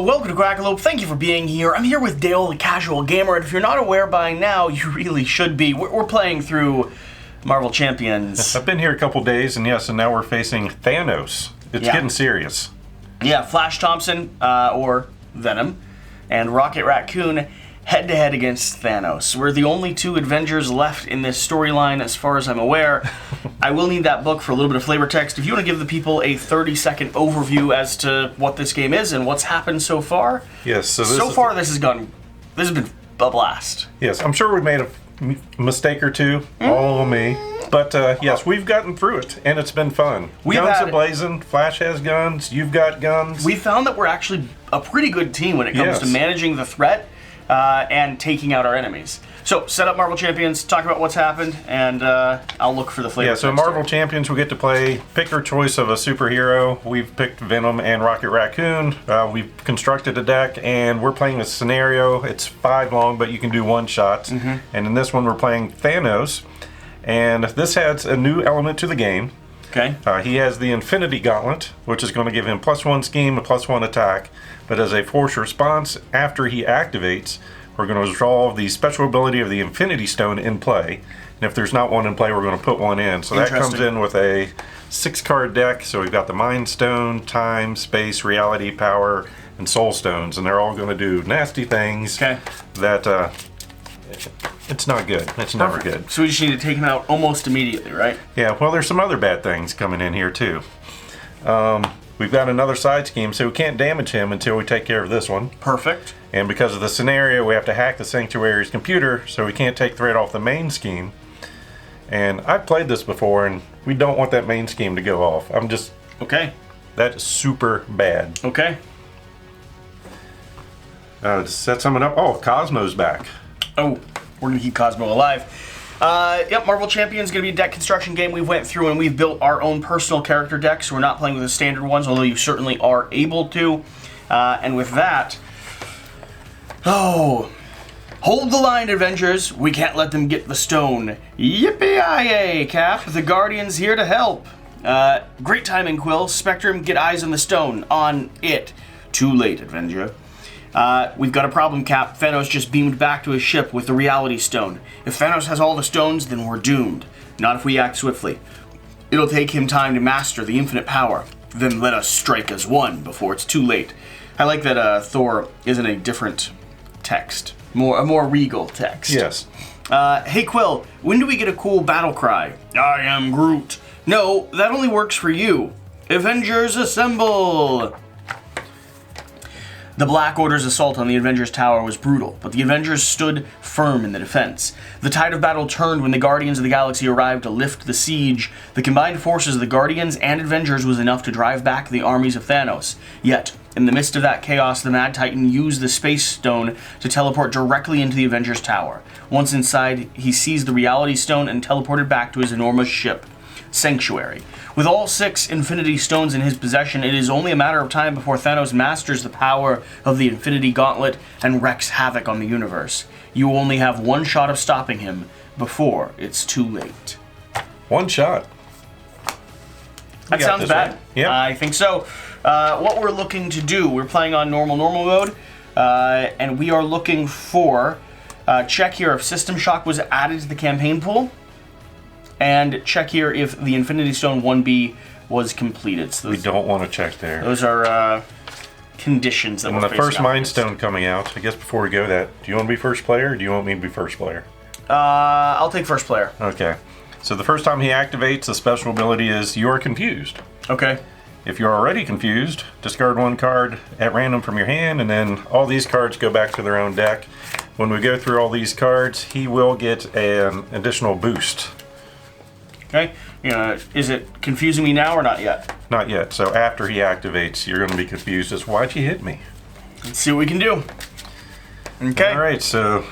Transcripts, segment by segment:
welcome to Quackalope. Thank you for being here. I'm here with Dale, the casual gamer, and if you're not aware by now, you really should be. We're playing through Marvel Champions. I've been here a couple days, and yes, and now we're facing Thanos. It's getting serious. Yeah, Flash Thompson, or Venom, and Rocket Raccoon head-to-head against Thanos. We're the only two Avengers left in this storyline as far as I'm aware. I will need that book for a little bit of flavor text. If you want to give the people a 30-second overview as to what this game is and what's happened so far. Yes, so this has been a blast. Yes, I'm sure we made a mistake or two, all on me. But yes, we've gotten through it, and it's been fun. Guns a-blazing, Flash has guns, you've got guns. We found that we're actually a pretty good team when it comes to managing the threat and taking out our enemies. So, set up Marvel Champions, talk about what's happened, and I'll look for the flavor. Yeah, so Marvel Champions, we get to play, pick your choice of a superhero. We've picked Venom and Rocket Raccoon. We've constructed a deck, and we're playing a scenario. It's 5 long, but you can do one shot. And in this one, we're playing Thanos. And this adds a new element to the game. Okay. He has the Infinity Gauntlet, which is going to give him +1 scheme and +1 attack. But as a force response, after he activates, we're going to resolve the special ability of the Infinity Stone in play. And if there's not one in play, we're going to put one in. So that comes in with a 6-card deck. So we've got the Mind Stone, Time, Space, Reality, Power, and Soul Stones. And they're all going to do nasty things that it's not good. It's never good. So we just need to take him out almost immediately, right? Yeah, well, there's some other bad things coming in here, too. We've got another side scheme, so we can't damage him until we take care of this one. Perfect. And because of the scenario, we have to hack the Sanctuary's computer, so we can't take threat off the main scheme. And I've played this before, and we don't want that main scheme to go off. I'm just... Okay. That is super bad. Okay. To set someone up... Oh, Cosmo's back. Oh, we're going to keep Cosmo alive. Yep, Marvel Champions is going to be a deck construction game. We went through and we've built our own personal character decks. So we're not playing with the standard ones, although you certainly are able to. And with that... Oh, hold the line, Avengers. We can't let them get the stone. Yippee-yi-yay, Cap. The Guardian's here to help. Great timing, Quill. Spectrum, get eyes on the stone. On it. Too late, Avenger. We've got a problem, Cap. Thanos just beamed back to his ship with the Reality Stone. If Thanos has all the stones, then we're doomed. Not if we act swiftly. It'll take him time to master the infinite power. Then let us strike as one before it's too late. I like that Thor is in a different text. A more regal text. Yes. Hey, Quill, when do we get a cool battle cry? I am Groot. No, that only works for you. Avengers assemble! The Black Order's assault on the Avengers Tower was brutal, but the Avengers stood firm in the defense. The tide of battle turned when the Guardians of the Galaxy arrived to lift the siege. The combined forces of the Guardians and Avengers was enough to drive back the armies of Thanos. Yet, in the midst of that chaos, the Mad Titan used the Space Stone to teleport directly into the Avengers Tower. Once inside, he seized the Reality Stone and teleported back to his enormous ship, Sanctuary. With all 6 Infinity Stones in his possession, it is only a matter of time before Thanos masters the power of the Infinity Gauntlet and wreaks havoc on the universe. You only have one shot of stopping him before it's too late. One shot. That sounds bad. Right? Yeah. I think so. What we're looking to do, we're playing on normal mode, and we are looking for, check here if System Shock was added to the campaign pool. And check here if the Infinity Stone 1B was completed. So we don't want to check there. Those are conditions that we're facing. And the first Mind Stone coming out, I guess before we go that, do you want to be first player or do you want me to be first player? I'll take first player. Okay. So the first time he activates, the special ability is You're Confused. Okay. If you're already confused, discard 1 card at random from your hand, and then all these cards go back to their own deck. When we go through all these cards, he will get an additional boost. Okay, is it confusing me now or not yet? Not yet. So after he activates, you're going to be confused as, why'd you hit me? Let's see what we can do. Okay. All right, so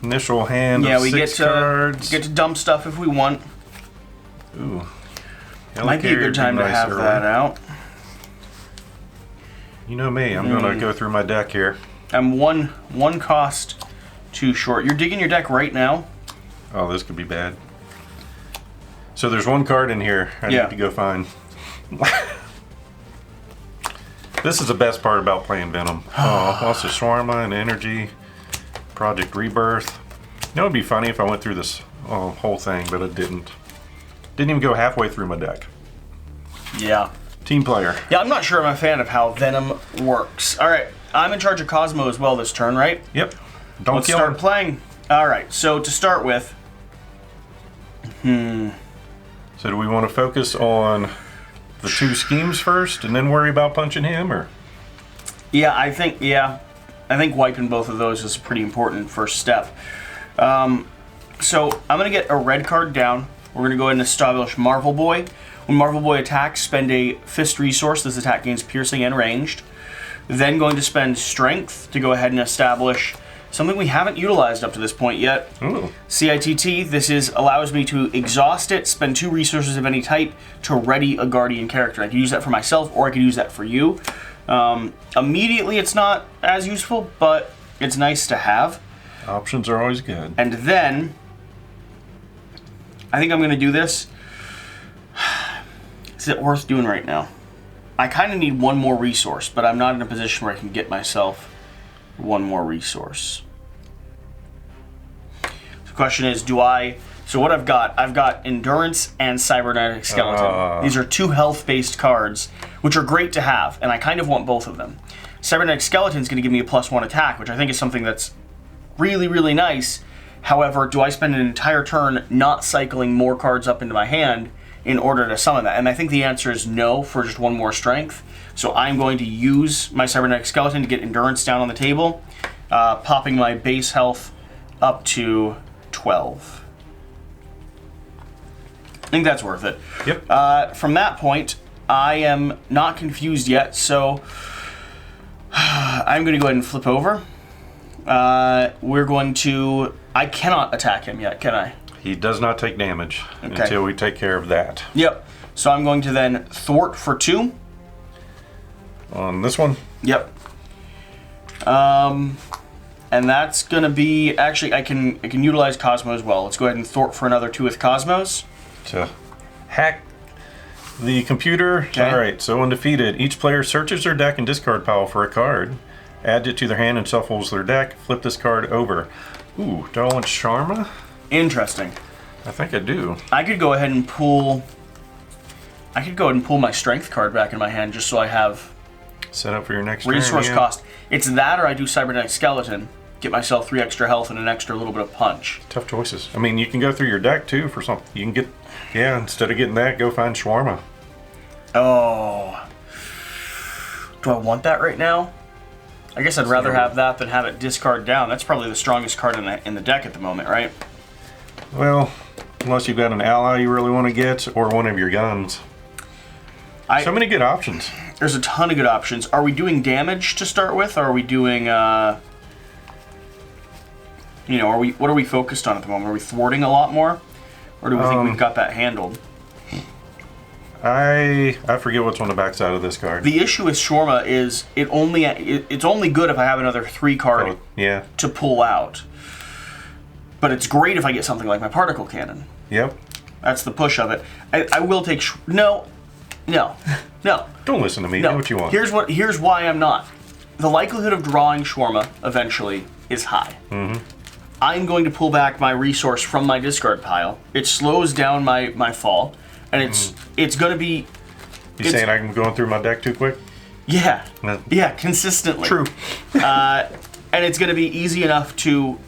initial hand of 6 cards. Get to dump stuff if we want. Ooh. Might be a good time to have that out. You know me, I'm going to go through my deck here. I'm one cost too short. You're digging your deck right now? Oh, this could be bad. So there's 1 card in here I need to go find. This is the best part about playing Venom. Oh, lots of Shawarma and energy. Project Rebirth. You know, it'd be funny if I went through this whole thing, but it didn't. Didn't even go halfway through my deck. Yeah. Team player. Yeah, I'm not sure I'm a fan of how Venom works. All right, I'm in charge of Cosmo as well this turn, right? Yep. Don't Let's kill start him. playing. All right, so to start with... So do we want to focus on the 2 schemes first and then worry about punching him, or? Yeah, I think wiping both of those is a pretty important first step. So I'm going to get a red card down. We're going to go ahead and establish Marvel Boy. When Marvel Boy attacks, spend a fist resource. This attack gains piercing and ranged. Then going to spend strength to go ahead and establish something we haven't utilized up to this point yet. Ooh. CITT, this allows me to exhaust it, spend 2 resources of any type to ready a Guardian character. I could use that for myself, or I could use that for you. Immediately, it's not as useful, but it's nice to have. Options are always good. And then, I think I'm going to do this. Is it worth doing right now? I kind of need 1 more resource, but I'm not in a position where I can get myself 1 more resource. The question is, so what I've got Endurance and Cybernetic Skeleton. These are 2 health-based cards, which are great to have, and I kind of want both of them. Cybernetic Skeleton is going to give me a +1 attack, which I think is something that's really, really nice. However, do I spend an entire turn not cycling more cards up into my hand in order to summon that? And I think the answer is no for just 1 more strength. So I'm going to use my Cybernetic Skeleton to get Endurance down on the table, popping my base health up to 12. I think that's worth it. Yep. From that point, I am not confused yet, so I'm going to go ahead and flip over. I cannot attack him yet, can I? He does not take damage until we take care of that. Yep. So I'm going to then thwart for 2. On this one? Yep. And that's going to be... Actually, I can utilize Cosmo as well. Let's go ahead and thwart for another 2 with Cosmos. To hack the computer. Okay. All right, so when defeated, each player searches their deck and discard pile for a card, adds it to their hand and shuffles their deck, flip this card over. Ooh, do I want Sharma? Interesting. I think I do. I could go ahead and pull my strength card back in my hand just so I have Set up for your next resource turn, cost. It's that, or I do Cybernetic Skeleton, get myself 3 extra health and an extra little bit of punch. Tough choices. I mean, you can go through your deck too for something. You can get, instead of getting that, go find Shawarma. Oh. Do I want that right now? I guess I'd rather have that than have it discard down. That's probably the strongest card in the deck at the moment, right? Well, unless you've got an ally you really want to get, or one of your guns. So many good options. There's a ton of good options. Are we doing damage to start with, or are we doing, what are we focused on at the moment? Are we thwarting a lot more? Or do we think we've got that handled? I forget what's on the backside of this card. The issue with Shawarma is it's only good if I have another 3 card to pull out. But it's great if I get something like my particle cannon. Yep. That's the push of it. I will take no. Don't listen to me. No. Do what you want. Here's why I'm not. The likelihood of drawing Shawarma eventually is high. Mm-hmm. I'm going to pull back my resource from my discard pile. It slows down my fall, and it's going to be... You saying I'm going through my deck too quick? Yeah. No. Yeah, consistently. True. And it's going to be easy enough to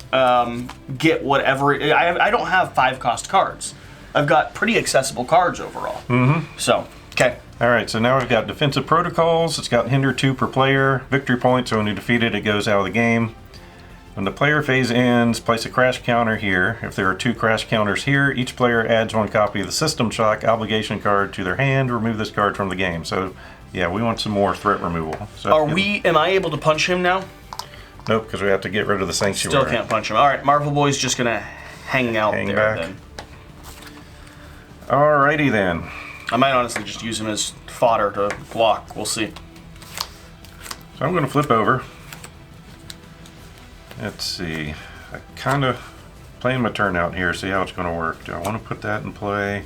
get whatever... I don't have 5-cost cards. I've got pretty accessible cards overall. Mm-hmm. So, okay. All right, so now we've got defensive protocols. It's got hinder 2 per player. Victory points, so when you defeat it, it goes out of the game. When the player phase ends, place a crash counter here. If there are 2 crash counters here, each player adds 1 copy of the System Shock obligation card to their hand. Remove this card from the game. So, yeah, we want some more threat removal. So Am I able to punch him now? Nope, because we have to get rid of the Sanctuary. Still can't punch him. All right, Marvel Boy's just going to hang out there back. then. Alrighty then. I might honestly just use him as fodder to block. We'll see. So I'm going to flip over. Let's see. I kind of playing my turn out here, see how it's going to work. Do I want to put that in play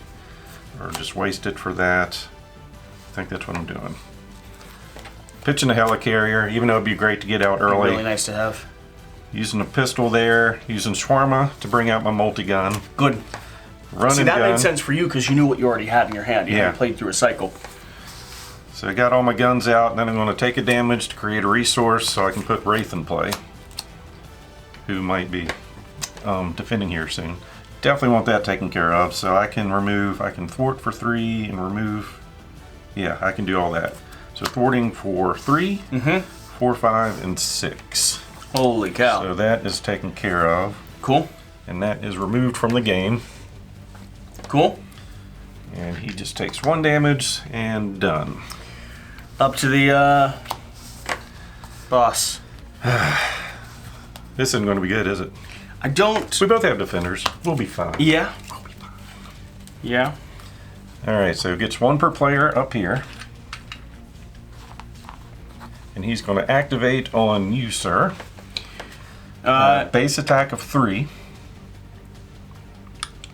or just waste it for that? I think that's what I'm doing. Pitching a helicarrier, even though it'd be great to get out early. Really nice to have. Using a pistol there, using shawarma to bring out my multi-gun. Good. Run See, and that gun. made sense for you because you knew what you already had in your hand. You hadn't played through a cycle. So I got all my guns out, and then I'm going to take a damage to create a resource so I can put Wraith in play, who might be defending here soon. Definitely want that taken care of, so I can thwart for 3 and remove. Yeah, I can do all that. So thwarting for 3, 4, 5, and 6. Holy cow. So that is taken care of. Cool. And that is removed from the game. Cool. And he just takes 1 damage and done. Up to the boss. This isn't going to be good, is it? I don't. We both have defenders. We'll be fine. Yeah. Yeah. Alright, so it gets 1 per player up here. And he's going to activate on you, sir. Base attack of 3.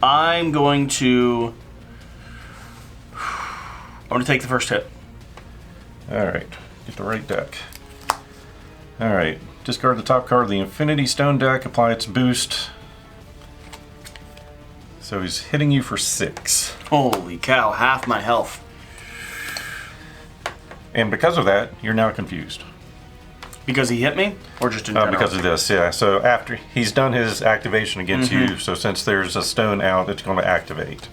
I'm going to take the first hit. Alright, get the right deck. Alright, discard the top card of the Infinity Stone deck, apply its boost. So he's hitting you for 6. Holy cow, half my health. And because of that, you're now confused. Because he hit me? Or just in general? Because of this, yeah. So after he's done his activation against you, so since there's a stone out, it's going to activate.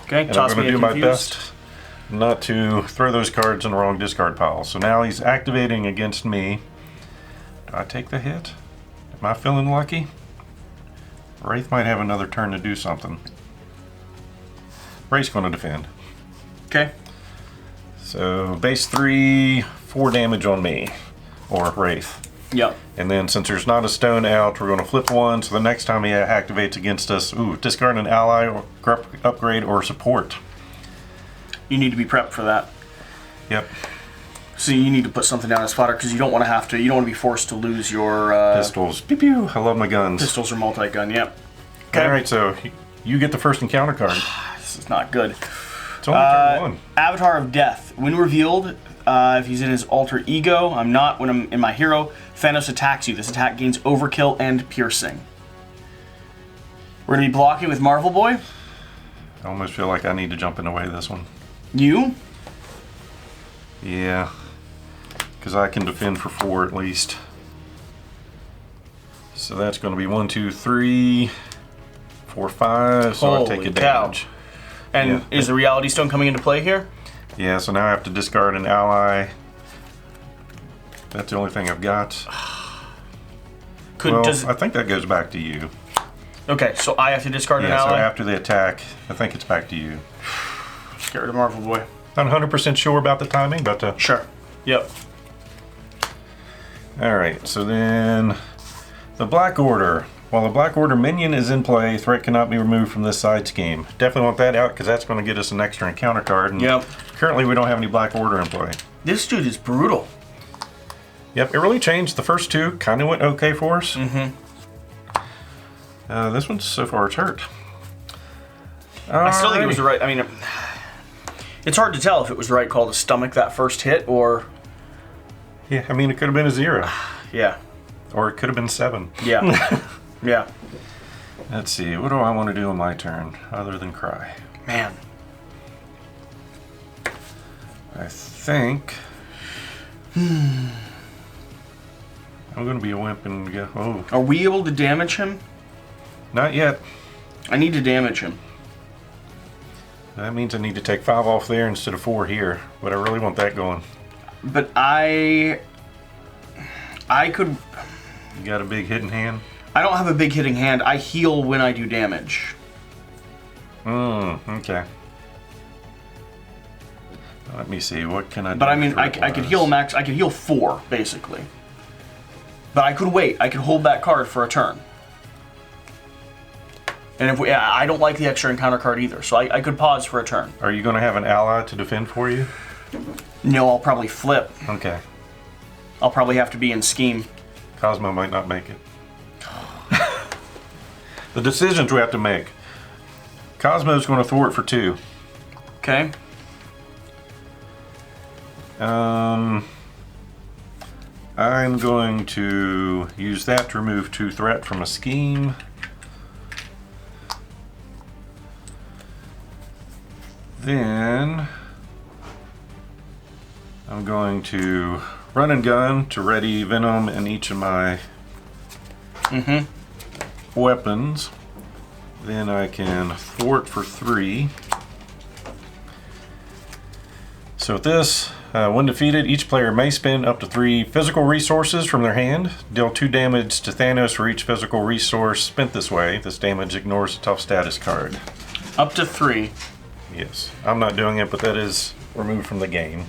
Okay, And toss I'm going me to a do my confused. best not to throw those cards in the wrong discard pile. So now he's activating against me. Do I take the hit? Am I feeling lucky? Wraith might have another turn to do something. Wraith's going to defend. Okay. So base 3, 4 damage on me, or Wraith. Yep. And then since there's not a stone out, we're going to flip 1. So the next time he activates against us, discard an ally, or upgrade, or support. You need to be prepped for that. Yep. So you need to put something down as fodder because you don't want to have to. You don't want to be forced to lose your Pistols. Pew pew. I love my guns. pistols or multi-gun. Yep. Okay. All right, so you get the first encounter card. This is not good. It's only turn 1. Avatar of Death. When revealed, if he's in his alter ego, I'm not. When I'm in my hero, Thanos attacks you. This attack gains overkill and piercing. We're going to be blocking with Marvel Boy. I almost feel like I need to jump in the way of this one. You? Yeah. Because I can defend for 4 at least. So that's going to be 1, 2, 3, 4, 5. So I take a Holy cow. damage. And Yeah. is the Reality Stone coming into play here? Yeah, so now I have to discard an ally. That's the only thing I've got. I think that goes back to you. Okay, so I have to discard an Yeah, so ally? after the attack, I think it's back to you. Get rid of Marvel Boy. Not 100% sure about the timing, but... Sure. Yep. Alright, so then... The Black Order. While the Black Order minion is in play, threat cannot be removed from this side scheme. Definitely want that out, because that's going to get us an extra encounter card. And Yep. Currently, we don't have any Black Order in play. This dude is brutal. Yep, it really changed. The first 2 kind of went okay for us. This one, so far, it's hurt. I still think it was the right... I mean, it's hard to tell if it was the right call to stomach that first hit or... Yeah, I mean, it could have been a 0. Yeah. Or it could have been 7. Yeah. Yeah. Let's see, what do I want to do on my turn, other than cry? Man. I think... I'm going to be a wimp and go... Oh, Are we able to damage him? not yet. I need to damage him. That means I need to take 5 off there instead of 4 here, but I really want that going. But I could... You got a big hitting hand? I don't have a big hitting hand. I heal when I do damage. Okay. Let me see, what can I do? But I mean, I could heal max... I could heal 4, basically. But I could wait. I could hold that card for a turn. And if I don't like the extra encounter card either, so I could pause for a turn. Are you going to have an ally to defend for you? No, I'll probably flip. Okay. I'll probably have to be in scheme. Cosmo might not make it. The decisions we have to make. Cosmo's going to thwart for 2. Okay. I'm going to use that to remove 2 threat from a scheme. Then I'm going to run and gun to ready venom in each of my weapons. Then I can thwart for 3. So with this, when defeated, each player may spend up to 3 physical resources from their hand. Deal 2 damage to Thanos for each physical resource spent this way. This damage ignores a tough status card. Up to 3. Yes. I'm not doing it, but that is removed from the game.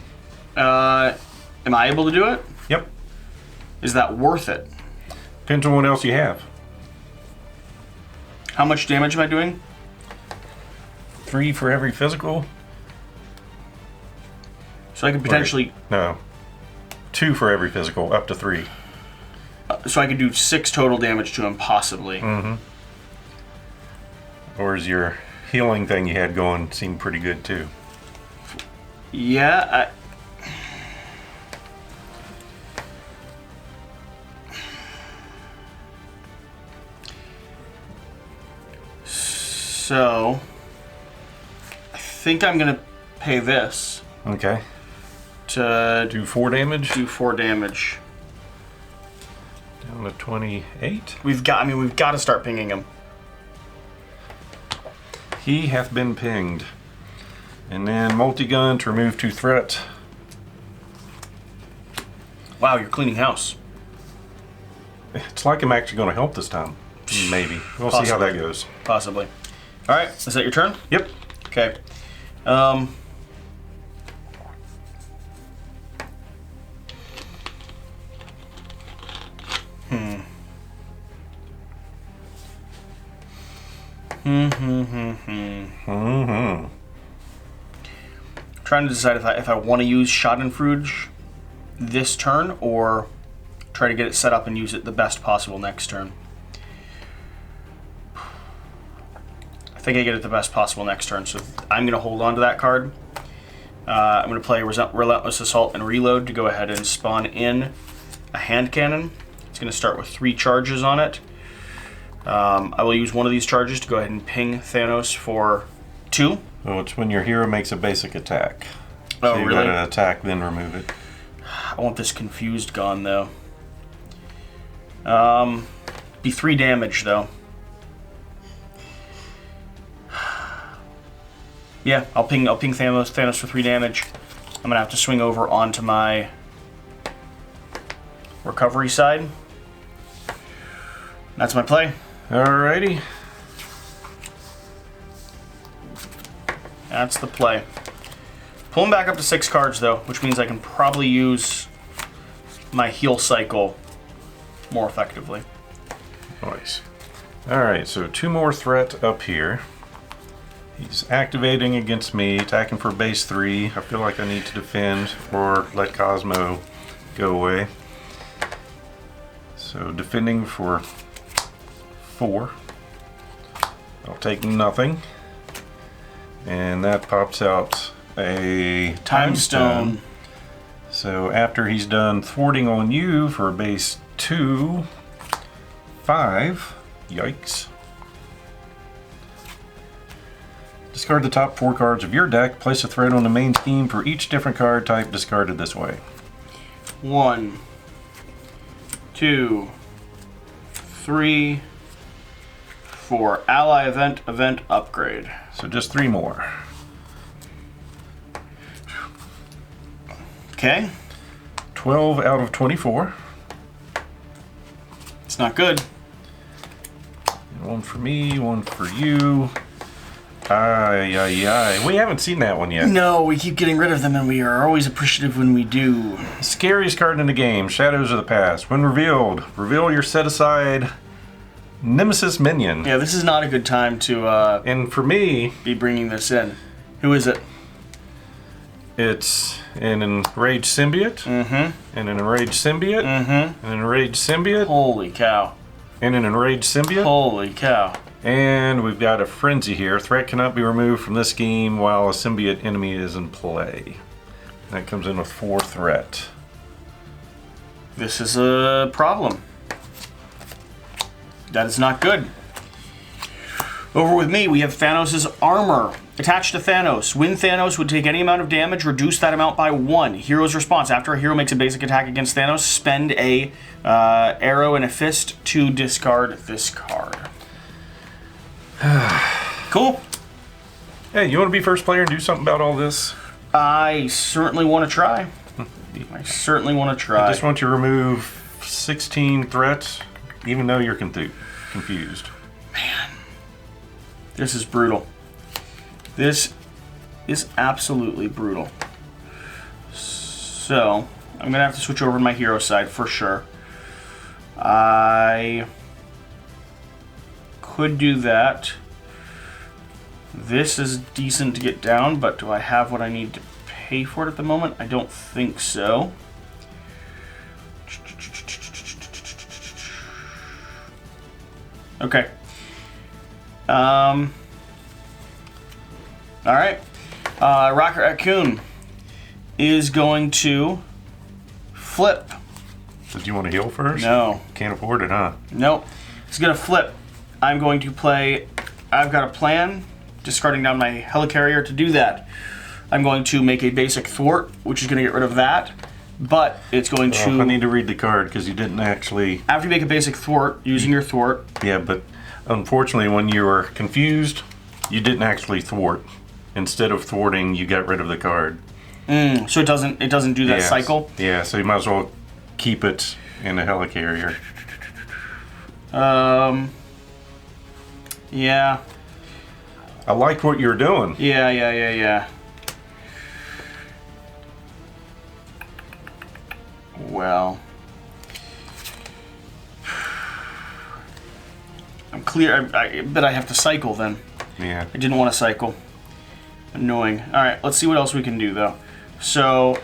Am I able to do it? Yep. Is that worth it? Depends on what else you have. How much damage am I doing? 3 for every physical. So I could potentially... No. 2 for every physical, up to 3. So I could do 6 total damage to him, possibly. Or is your healing thing you had going seemed pretty good too? Yeah, So, I think I'm gonna pay this. Okay. To do 4 damage. Do 4 damage. Down to 28. We've got to start pinging him. He hath been pinged. And then multi-gun to remove 2 threat. Wow, you're cleaning house. It's like I'm actually going to help this time. Maybe. We'll see how that goes. Possibly. All right, is that your turn? Yep. Okay. Trying to decide if I want to use Schadenfreude this turn or try to get it set up and use it the best possible next turn. I think I get it the best possible next turn, so I'm going to hold on to that card. I'm going to play Relentless Assault and Reload to go ahead and spawn in a hand cannon. It's going to start with 3 charges on it. I will use one of these charges to go ahead and ping Thanos for 2. Well, it's when your hero makes a basic attack. Oh, so you really? gotta attack, then remove it. I want this confused gone, though. Be 3 damage, though. Yeah, I'll ping Thanos for 3 damage. I'm gonna have to swing over onto my recovery side. That's my play. Alrighty. That's the play. Pull him back up to 6 cards, though, which means I can probably use my heal cycle more effectively. Nice. Alright, so 2 more threat up here. He's activating against me, attacking for base 3. I feel like I need to defend or let Cosmo go away. So defending for 4. I'll take nothing. And that pops out a time stone. So after he's done thwarting on you for base 2, 5. Yikes. Discard the top 4 cards of your deck. Place a threat on the main scheme for each different card type discarded this way. 1, 2, 3, 4. Ally event upgrade. So just 3 more. Okay. 12 out of 24. It's not good. And 1 for me, 1 for you. Aye, aye, aye. We haven't seen that one yet. No, we keep getting rid of them, and we are always appreciative when we do. Scariest card in the game, Shadows of the Past. When revealed, reveal your set-aside Nemesis minion. Yeah, this is not a good time to and for me, be bringing this in. Who is it? It's an enraged symbiote. And an enraged symbiote. And an enraged symbiote. Holy cow. And an enraged symbiote. Holy cow. And we've got a frenzy here. Threat cannot be removed from this scheme while a symbiote enemy is in play. That comes in with 4 threat. This is a problem. That is not good. Over with me, we have Thanos' armor. Attached to Thanos. When Thanos would take any amount of damage, reduce that amount by 1. Hero's response. After a hero makes a basic attack against Thanos, spend a arrow and a fist to discard this card. Cool. Hey, you want to be first player and do something about all this? I certainly want to try. I certainly want to try. I just want you to remove 16 threats, even though you're confused. Man. This is brutal. This is absolutely brutal. So, I'm going to have to switch over to my hero side for sure. I could do that. This is decent to get down, but do I have what I need to pay for it at the moment? I don't think so. Okay. All right. Rocket Raccoon is going to flip. Did you want to heal first? No. Can't afford it, huh? Nope. It's going to flip. I'm going to play... I've got a plan, discarding down my helicarrier to do that. I'm going to make a basic thwart, which is going to get rid of that, but it's going to... I need to read the card because you didn't actually... After you make a basic thwart, using your thwart... Yeah, but unfortunately when you were confused, you didn't actually thwart. Instead of thwarting, you got rid of the card. So it doesn't do that cycle? Yeah, so you might as well keep it in a helicarrier. Yeah. I liked what you were doing. Yeah. Well, I'm clear. I bet I have to cycle then. Yeah. I didn't want to cycle. Annoying. All right, let's see what else we can do though. So,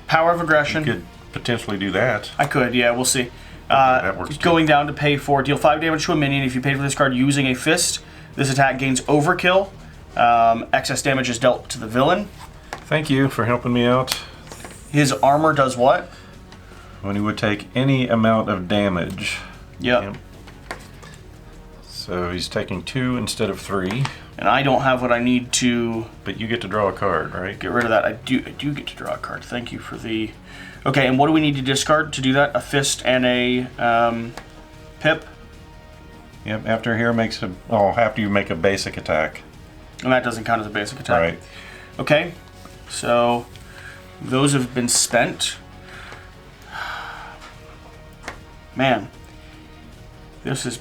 power of aggression. You could potentially do that. I could. Yeah, we'll see. That works too. Going down to pay for deal 5 damage to a minion. If you paid for this card using a fist, this attack gains overkill. Excess damage is dealt to the villain. Thank you for helping me out. His armor does what? When he would take any amount of damage. Yep. So he's taking 2 instead of 3. And I don't have what I need to... But you get to draw a card, right? Get rid of that. I do get to draw a card. Thank you for the... Okay, and what do we need to discard to do that? A fist and a pip? Yep, after here makes a... Oh, after you make a basic attack. And that doesn't count as a basic attack. Right. Okay, so those have been spent. Man, this is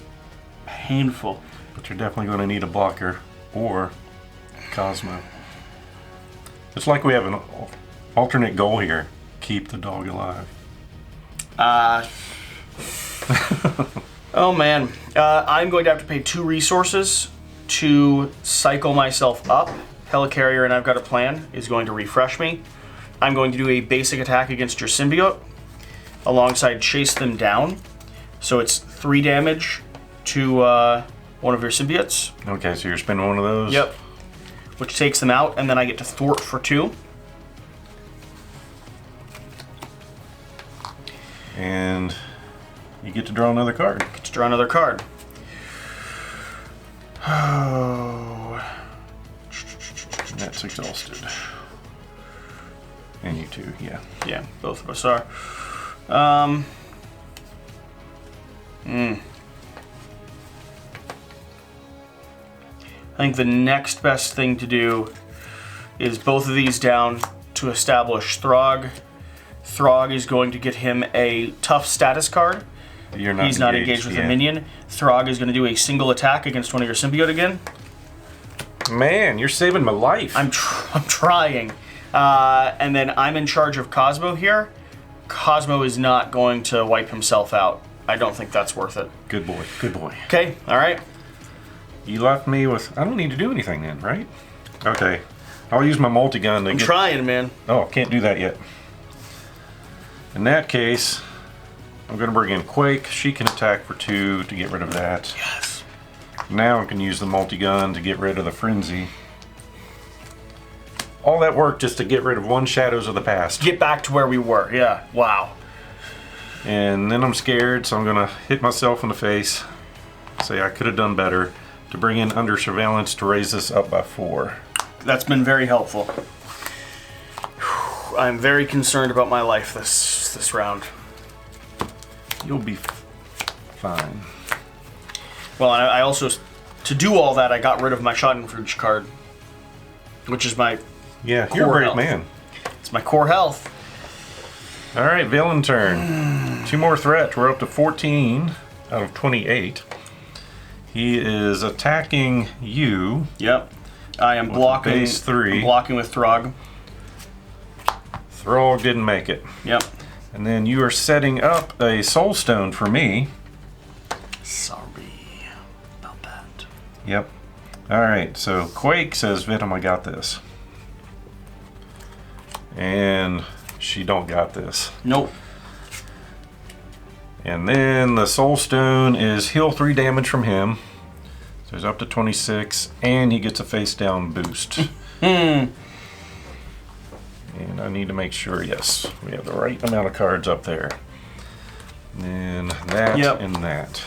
painful. But you're definitely going to need a blocker or Cosmo. It's like we have an alternate goal here. Keep the dog alive. Oh man, I'm going to have to pay 2 resources to cycle myself up. Helicarrier and I've got a plan is going to refresh me. I'm going to do a basic attack against your symbiote alongside chase them down. So it's 3 damage to one of your symbiotes. Okay, so you're spending one of those? Yep. Which takes them out, and then I get to thwart for 2. And you get to draw another card. Get to draw another card. Oh. That's exhausted. And you too, yeah. Yeah, both of us are. I think the next best thing to do is both of these down to establish Throg. Throg is going to get him a tough status card. He's not engaged with a minion. Throg is going to do a single attack against one of your symbiote again. Man, you're saving my life. I'm trying. And then I'm in charge of Cosmo here. Cosmo is not going to wipe himself out. I don't think that's worth it. Good boy, good boy. Okay, all right. You left me with... I don't need to do anything then, right? Okay. I'll use my multi-gun to I'm trying, man. Oh, can't do that yet. In that case, I'm going to bring in Quake. She can attack for 2 to get rid of that. Yes. Now I can use the multi-gun to get rid of the Frenzy. All that work just to get rid of 1 Shadows of the Past. Get back to where we were, yeah. Wow. And then I'm scared, so I'm going to hit myself in the face. Say I could have done better to bring in under surveillance to raise this up by 4. That's been very helpful. I'm very concerned about my life this round. You'll be fine. Well, I also, to do all that, I got rid of my Schadenfreude card, which is my Yeah, you're a great health. man. It's my core health. All right, villain turn. 2 more threats. We're up to 14 out of 28. He is attacking you. Yep. I am blocking. Base 3. I'm blocking with Throg. Throg didn't make it. Yep. And then you are setting up a soul stone for me. Sorry about that. Yep. All right, so Quake says, Venom, I got this. And she don't got this. Nope. And then the soul stone is heal 3 damage from him. So he's up to 26, and he gets a face down boost. And I need to make sure, yes, we have the right amount of cards up there. And that and that.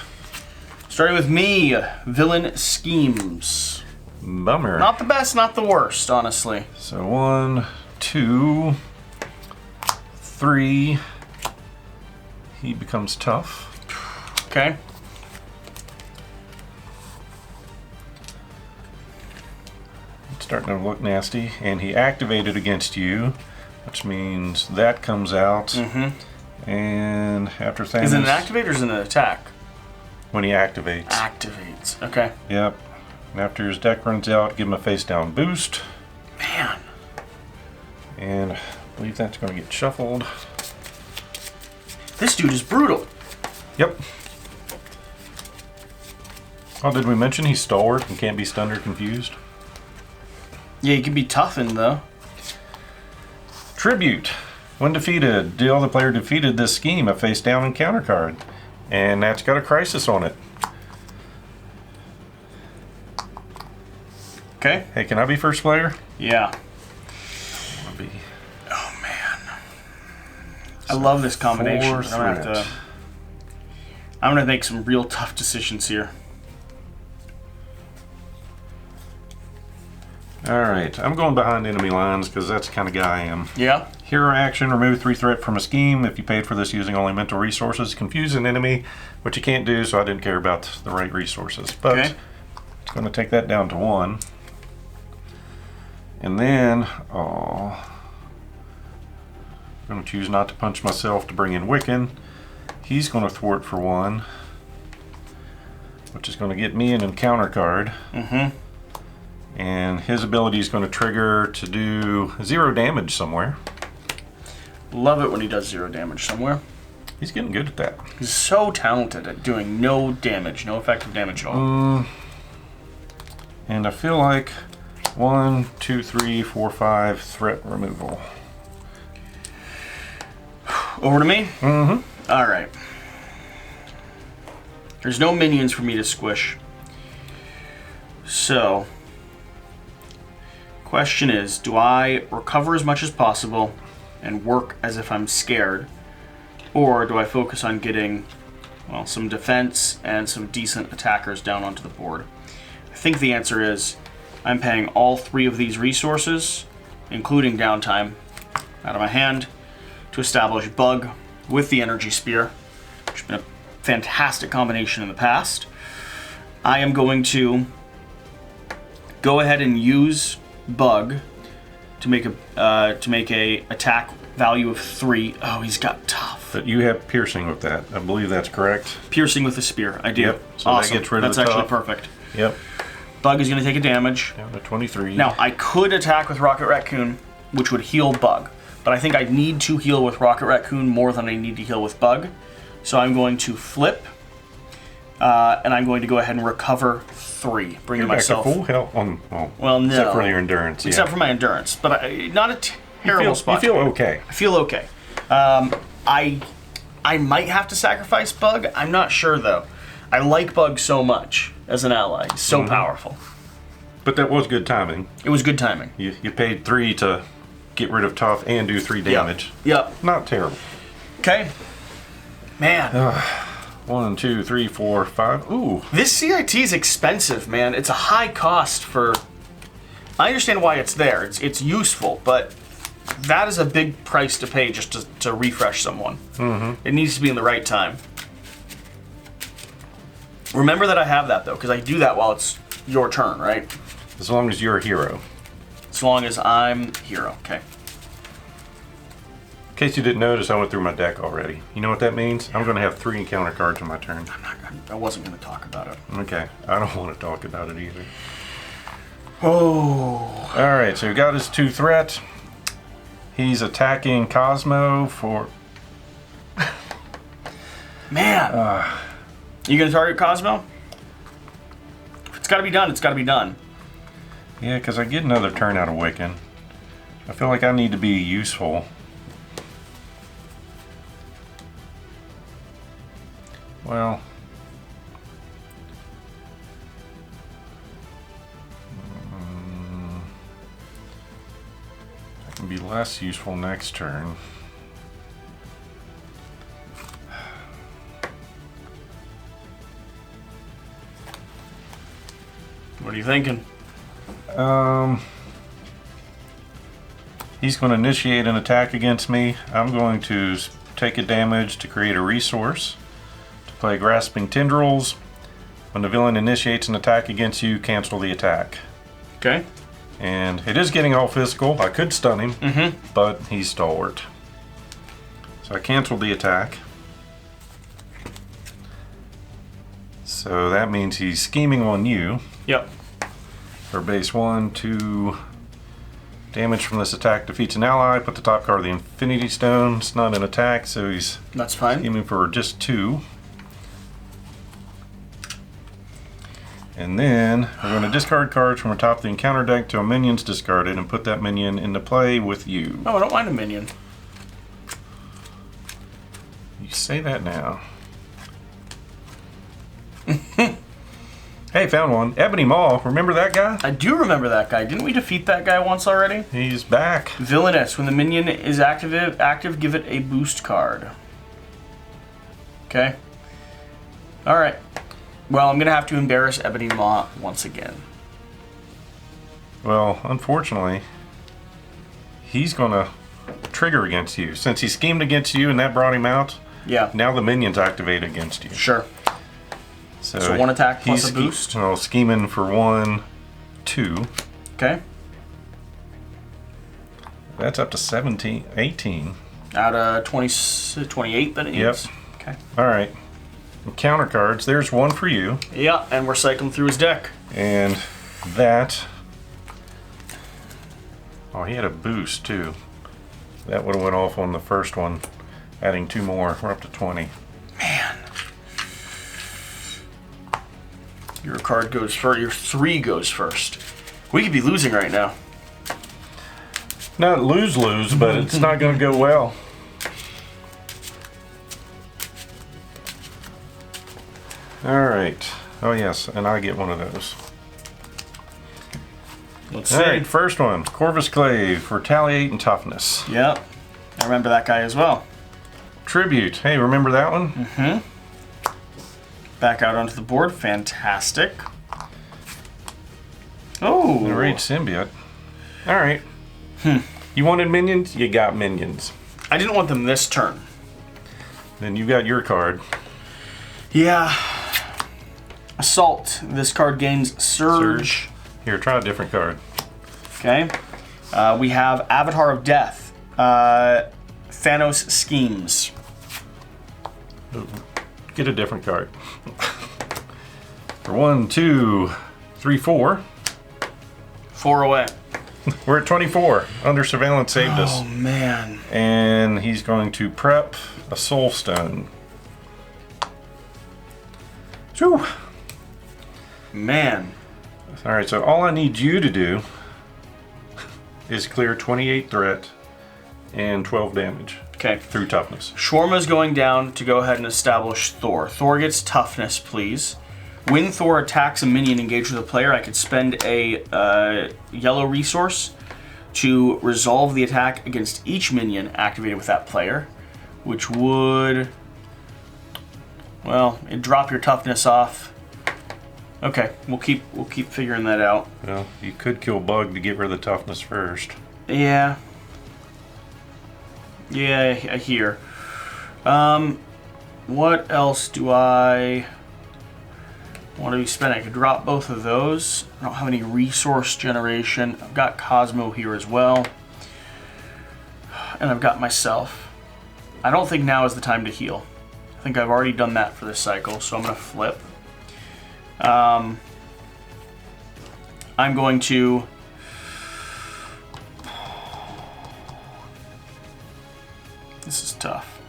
Starting with me, villain schemes. Bummer. Not the best, not the worst, honestly. So 1, 2, 3. He becomes tough. Okay. It's starting to look nasty. And he activated against you, which means that comes out. Mm-hmm. And after Thanos... Is it an activate or is it an attack? When he activates. Activates. Okay. Yep. And after his deck runs out, give him a face down boost. Man. And I believe that's going to get shuffled. This dude is brutal. Yep. Oh, did we mention he's stalwart and can't be stunned or confused? Yeah, he can be toughened, though. Tribute. When defeated, deal the player defeated this scheme a face down encounter card. And that's got a crisis on it. Okay. Hey, can I be first player? Yeah. I'll be. Oh, man. I love this combination. I'm gonna make some real tough decisions here. Alright, I'm going behind enemy lines because that's the kind of guy I am. Yeah? Hero action, remove 3 threat from a scheme. If you paid for this using only mental resources, confuse an enemy, which you can't do, so I didn't care about the right resources. But Okay. it's going to take that down to 1. And then, I'm going to choose not to punch myself to bring in Wiccan. He's going to thwart for 1, which is going to get me an encounter card. Mm-hmm. And his ability is going to trigger to do 0 damage somewhere. Love it when he does 0 damage somewhere. He's getting good at that. He's so talented at doing no damage, no effective damage at all. And I feel like 1, 2, 3, 4, 5 threat removal. Over to me? Mm-hmm. All right. There's no minions for me to squish. So, question is, do I recover as much as possible and work as if I'm scared? Or do I focus on getting, well, some defense and some decent attackers down onto the board? I think the answer is I'm paying all 3 of these resources, including downtime, out of my hand to establish Bug with the Energy Spear, which has been a fantastic combination in the past. I am going to go ahead and use Bug to make a attack value of 3. Oh, he's got tough. But you have piercing with that. I believe that's correct. Piercing with the spear. I do. Yep. So awesome. that gets rid of That's the actually tough. perfect. Yep. Bug is going to take a damage. Down to 23. Now, I could attack with Rocket Raccoon, which would heal Bug. But I think I need to heal with Rocket Raccoon more than I need to heal with Bug. So I'm going to flip. And I'm going to go ahead and recover 3. Bringing You're myself... back to full health on, well, no. except for your endurance. Except yeah. for my endurance. But not a terrible spot. You feel okay. I feel okay. I might have to sacrifice Bug. I'm not sure, though. I like Bug so much as an ally. He's so powerful. But that was good timing. It was good timing. You paid 3 to get rid of tough and do 3 damage. Yep. Not terrible. Okay. Man. 1, 2, 3, 4, 5. Ooh. This CIT is expensive, man. It's a high cost for... I understand why it's there. It's useful, but that is a big price to pay just to refresh someone. Mm-hmm. It needs to be in the right time. Remember that I have that, though, because I do that while it's your turn, right? As long as you're a hero. As long as I'm hero, okay. In case you didn't notice, I went through my deck already. You know what that means? I'm going to have 3 encounter cards on my turn. I wasn't going to talk about it. Okay. I don't want to talk about it either. Oh. Alright, so we got his 2 threat. He's attacking Cosmo for... Man. You going to target Cosmo? If it's got to be done, it's got to be done. Yeah, because I get another turn out of Wiccan. I feel like I need to be useful. Well... I can be less useful next turn. What are you thinking? He's going to initiate an attack against me. I'm going to take a damage to create a resource. To play Grasping Tendrils. When the villain initiates an attack against you, cancel the attack. Okay. And it is getting all physical. I could stun him, but he's stalwart. So I canceled the attack. So that means he's scheming on you. Yep. For base 1, 2... Damage from this attack defeats an ally. Put the top card of the Infinity Stone. It's not an attack, so he's That's fine. scheming for just 2. And then we're going to discard cards from the top of the encounter deck till a minion's discarded and put that minion into play with you. Oh, I don't mind a minion. You say that now. Hey, found one. Ebony Maw. Remember that guy? I do remember that guy. Didn't we defeat that guy once already? He's back. Villainous. When the minion is active, give it a boost card. Okay. Alright. Well, I'm going to have to embarrass Ebony Maw once again. Well, unfortunately, he's going to trigger against you. Since he schemed against you and that brought him out, Yeah. now the minions activate against you. Sure. So 1 attack plus he's a boost? Well, scheming for 1, 2. Okay. That's up to 17, 18. Out of 28 that it Yep. needs? Okay. All right. Counter cards. There's 1 for you. Yeah, and we're cycling through his deck. And that... Oh, he had a boost, too. That would have went off on the first one, adding 2 more. We're up to 20. Man. Your card goes first. Your 3 goes first. We could be losing right now. Not lose-lose, but it's not going to go well. All right. Oh, yes, and I get one of those. Let's see. All right, first one. Corvus Clave, Retaliate and Toughness. Yep. I remember that guy as well. Tribute. Hey, remember that one? Mm-hmm. Back out onto the board. Fantastic. Oh. Enraged Symbiote. All right. You wanted minions? You got minions. I didn't want them this turn. Then you got your card. Yeah. Assault. This card gains Surge. Here, try a different card. Okay. We have Avatar of Death. Thanos Schemes. Ooh. Get a different card. For 1, 2, 3, 4. 4 away. We're at 24. Under Surveillance saved us. Oh, man. And he's going to prep a Soul Stone. Whew. Man. Alright, so all I need you to do is clear 28 threat and 12 damage. Okay. Through toughness. Shawarma's going down to go ahead and establish Thor. Thor gets toughness, please. When Thor attacks a minion engaged with a player, I could spend a yellow resource to resolve the attack against each minion activated with that player, which would Well, it drop your toughness off. Okay, we'll keep figuring that out. Well, you could kill Bug to get rid of the toughness first. Yeah. Yeah, I hear. What else do I want to be spending? I could drop both of those. I don't have any resource generation. I've got Cosmo here as well. And I've got myself. I don't think now is the time to heal. I think I've already done that for this cycle, so I'm going to flip. I'm going to... This is tough.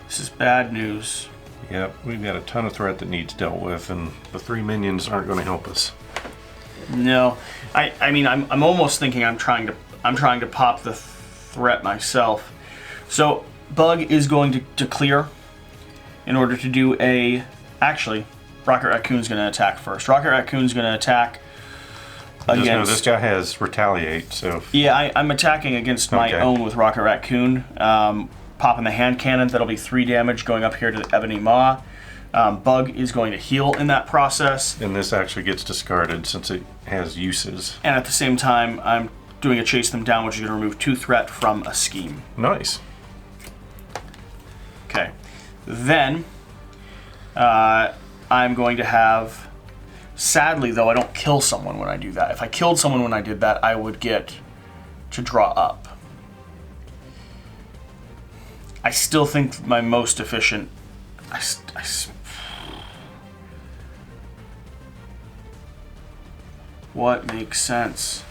This is bad news. Yep, we've got a ton of threat that needs dealt with, and the 3 minions aren't going to help us. No, I mean I'm almost thinking I'm trying to pop the threat myself. So Bug is going to clear in order to do a... Actually, Rocket Raccoon's going to attack first. Rocket Raccoon's going to attack against... Just know this guy has retaliate, so... Yeah, I'm attacking against my own with Rocket Raccoon. Popping the hand cannon, that'll be 3 damage going up here to the Ebony Maw. Bug is going to heal in that process. And this actually gets discarded since it has uses. And at the same time, I'm doing a Chase Them Down, which is going to remove 2 threat from a scheme. Nice. Okay. Then, I'm going to have... Sadly, though, I don't kill someone when I do that. If I killed someone when I did that, I would get to draw up. I still think my most efficient... What makes sense?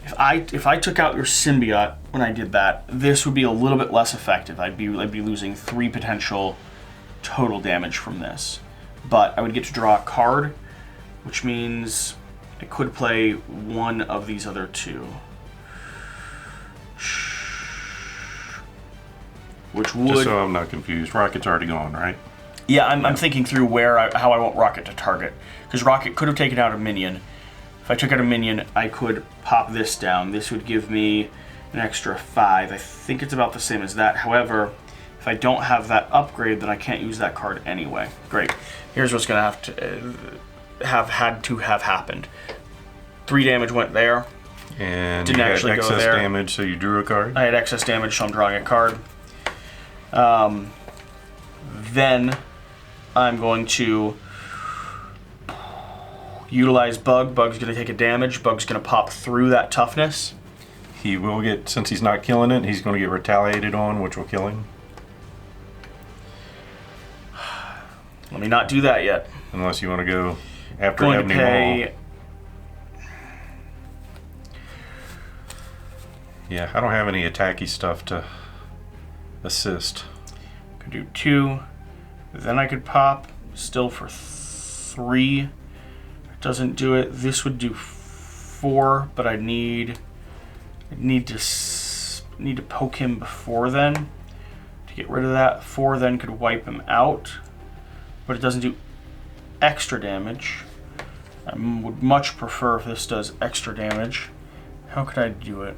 If I took out your symbiote when I did that, this would be a little bit less effective. I'd be losing 3 potential total damage from this. But I would get to draw a card, which means I could play one of these other 2. Which would... Just so I'm not confused, Rocket's already gone, right? Yeah, I'm thinking through how I want Rocket to target. Because Rocket could have taken out a minion. If I took out a minion, I could pop this down. This would give me an extra 5. I think it's about the same as that. However, if I don't have that upgrade, then I can't use that card anyway. Great. Here's what's going to have happened. 3 damage went there. And didn't you had actually excess go there. damage, so you drew a card? I had excess damage, so I'm drawing a card. Then I'm going to utilize Bug. Bug's going to take a damage. Bug's going to pop through that toughness. He will get, since he's not killing it, he's going to get retaliated on, which will kill him. Let me not do that yet. Unless you want to go after Going Ebony to pay... Maw. Yeah, I don't have any attacky stuff to assist. Could do 2. Then I could pop still for 3. It doesn't do it. This would do 4, but I need to poke him before then to get rid of that. 4 then could wipe him out, but it doesn't do extra damage. I would much prefer if this does extra damage. How could I do it?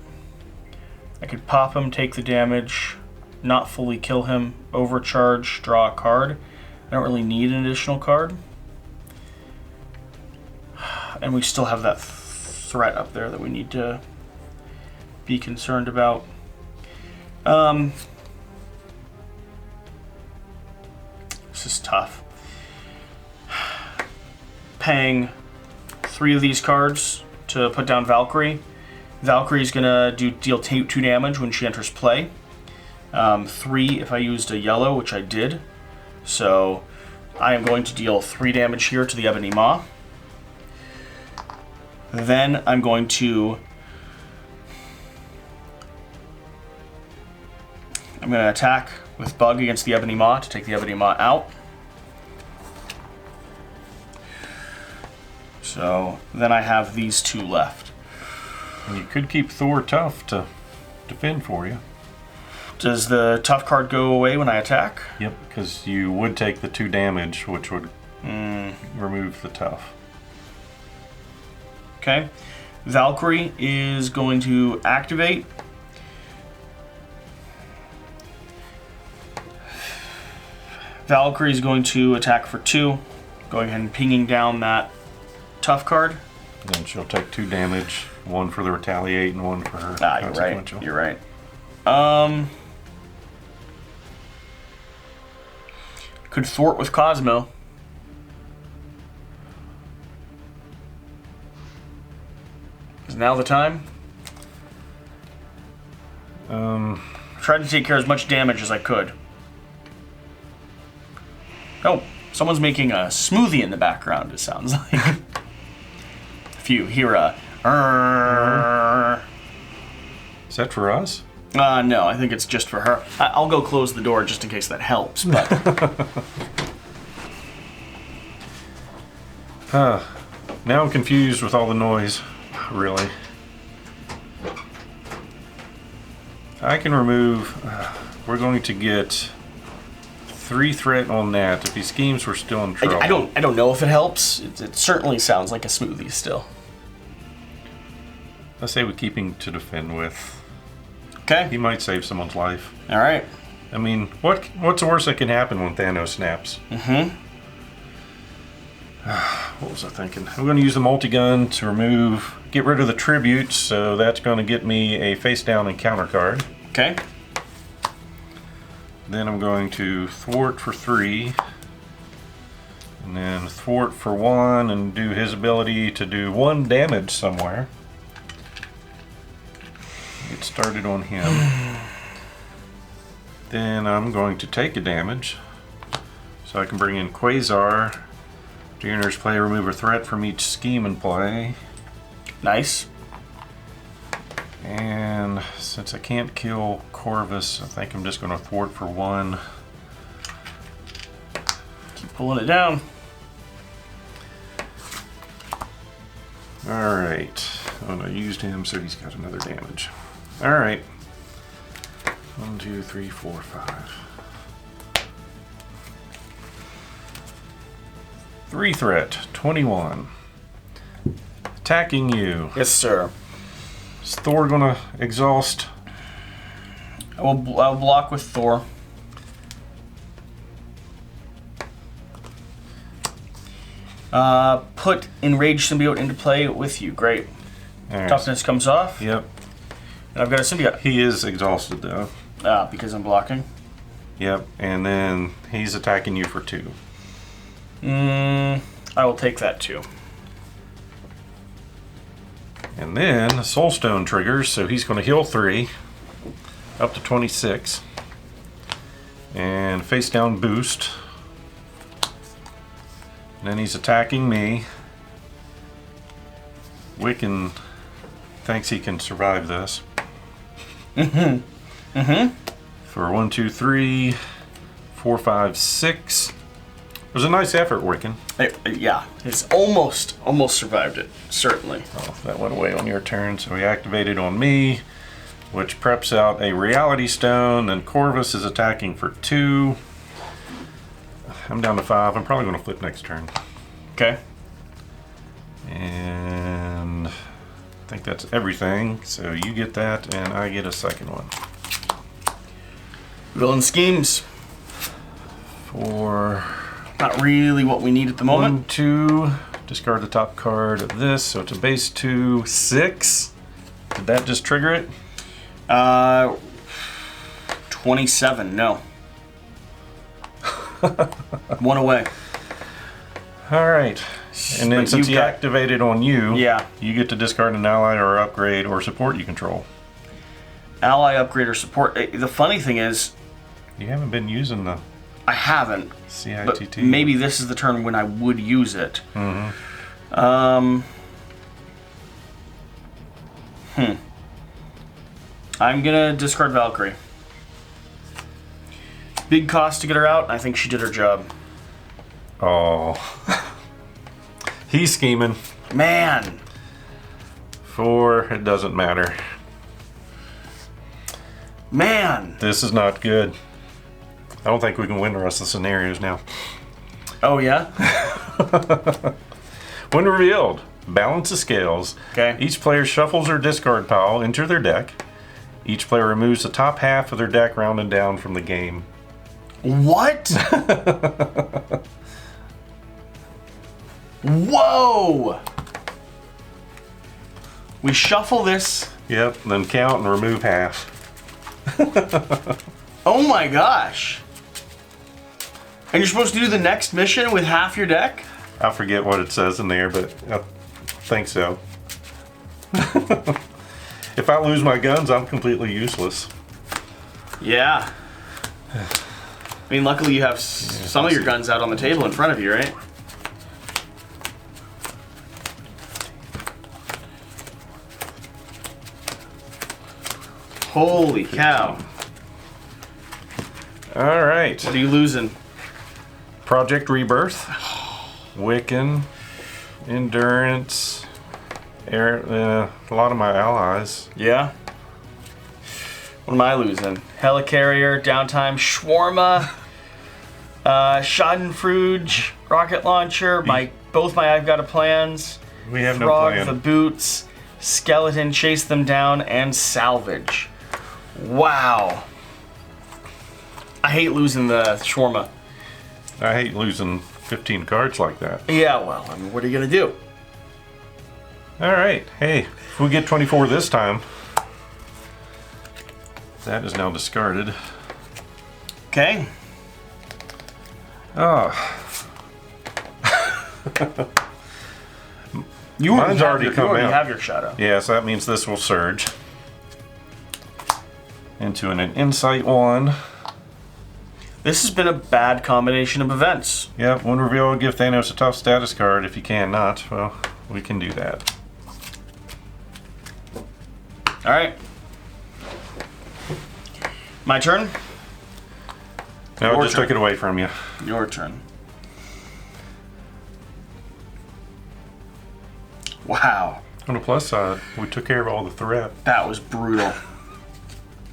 I could pop him, take the damage, not fully kill him, overcharge, draw a card. I don't really need an additional card. And we still have that threat up there that we need to be concerned about. This is tough. Paying 3 of these cards to put down Valkyrie. Valkyrie's gonna deal 2 damage when she enters play. 3 if I used a yellow, which I did. So I am going to deal 3 damage here to the Ebony Maw. Then I'm going to... attack with Bug against the Ebony Maw to take the Ebony Maw out. So then I have these 2 left. And you could keep Thor tough to defend for you. Does the tough card go away when I attack? Yep, because you would take the 2 damage, which would remove the tough. Okay. Valkyrie is going to activate. Valkyrie's going to attack for 2. Going ahead and pinging down that tough card. Then she'll take 2 damage. 1 for the retaliate and 1 for her You're consequential. You're right. Could thwart with Cosmo. Is now the time? Tried to take care of as much damage as I could. Oh, someone's making a smoothie in the background, it sounds like. If you hear a... Is that for us? No, I think it's just for her. I'll go close the door just in case that helps, but... Now I'm confused with all the noise, really. I can remove... we're going to get 3 threat on that. If he schemes, we're still in trouble. I don't know if it helps. It certainly sounds like a smoothie still. Let's say we keep him to defend with. Okay. He might save someone's life. All right. I mean, what's the worst that can happen when Thanos snaps? Mm-hmm. What was I thinking? I'm going to use the multi-gun to get rid of the tribute, so that's going to get me a face-down encounter card. Okay. Then I'm going to thwart for 3, and then thwart for 1, and do his ability to do 1 damage somewhere. Get started on him. Then I'm going to take a damage, so I can bring in Quasar. Junior's play, remove a threat from each scheme in play. Nice. And since I can't kill Corvus, I think I'm just going to thwart for 1. Keep pulling it down. Alright. Oh, no, I used him, so he's got another damage. Alright. 1, 2, 3, 4, 5. 3 threat, 21. Attacking you. Yes, sir. Is Thor gonna exhaust? I'll block with Thor. Put Enraged Symbiote into play with you. Great. Right. Toughness comes off. Yep. And I've got a symbiote. He is exhausted though. Because I'm blocking. Yep. And then he's attacking you for 2. I will take that too. And then Soulstone triggers, so he's going to heal 3, up to 26. And face down boost. And then he's attacking me. Wiccan thinks he can survive this. For 1, 2, 3, 4, 5, 6. It was a nice effort, Wiccan. Yeah, it's almost survived it. Certainly. Oh, that went away on your turn, so he activated on me, which preps out a reality stone. Then Corvus is attacking for 2. I'm down to 5. I'm probably going to flip next turn. Okay. And I think that's everything. So you get that, and I get a second one. Villain schemes. For not really what we need at the moment. 1, 2. Discard the top card of this, so it's a base 2, 6. Did that just trigger it? 27. No. 1 away. All right. And then But since you've he got- activated on you, Yeah. you get to discard an ally or upgrade or support you control. Ally, upgrade, or support. The funny thing is, You haven't been using the I haven't. But CITT. maybe this is the turn when I would use it. I'm gonna discard Valkyrie. Big cost to get her out. I think she did her job. Oh. He's scheming. Man. 4, it doesn't matter. Man. This is not good. I don't think we can win the rest of the scenarios now. Oh, yeah? When revealed, balance the scales. Okay. Each player shuffles their discard pile into their deck. Each player removes the top half of their deck rounded down from the game. What? Whoa! We shuffle this. Yep, then count and remove half. Oh my gosh. And you're supposed to do the next mission with half your deck? I forget what it says in there, but I think so. If I lose my guns, I'm completely useless. Yeah. I mean, luckily you have some of your guns out on the table in front of you, right? Holy cow. All right. What are you losing? Project Rebirth, Wiccan, Endurance, a lot of my allies. Yeah. What am I losing? Helicarrier, Downtime, Shawarma, Schadenfreude, Rocket Launcher, both my I've Got a Plans, We have no Frog plan. the Boots, Skeleton, Chase Them Down, and Salvage. Wow. I hate losing the Shawarma. I hate losing 15 cards like that. Yeah, well, I mean, what are you going to do? All right. Hey, if we get 24 this time, that is now discarded. Okay. Oh, You Mine's already come already out. have your shadow. yeah, so that means this will surge into an Insight 1. This has been a bad combination of events. Yep, when revealed, give Thanos a tough status card. If you cannot, well, we can do that. All right. My turn? No, Your I just turn. took it away from you. Your turn. Wow. On the plus side, we took care of all the threat. That was brutal.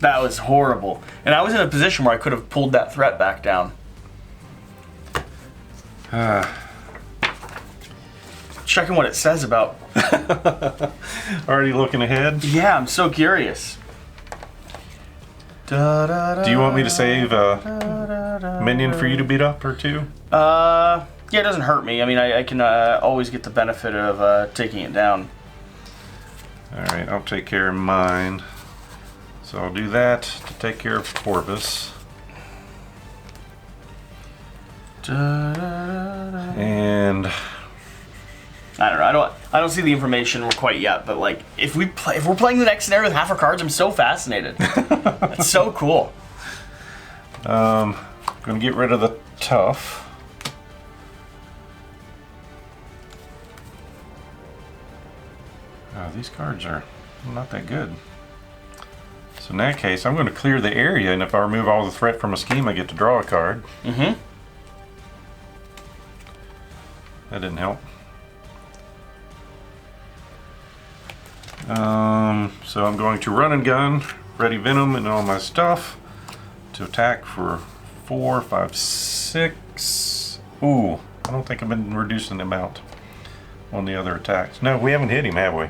That was horrible. And I was in a position where I could have pulled that threat back down. Checking what it says about... Already looking ahead. Yeah, I'm so curious. Do you want me to save a minion for you to beat up or two? Yeah, it doesn't hurt me. I mean, I can always get the benefit of taking it down. Alright, I'll take care of mine. So I'll do that to take care of Corvus. And I don't know. I don't see the information quite yet, but like if we're playing the next scenario with half our cards, I'm so fascinated. It's so cool. gonna get rid of the tough. These cards are not that good. So in that case, I'm going to clear the area, and if I remove all the threat from a scheme, I get to draw a card. Mm-hmm. That didn't help. So I'm going to run and gun, ready Venom and all my stuff to attack for 4, 5, 6. Ooh, I don't think I've been reducing the amount on the other attacks. No, we haven't hit him, have we?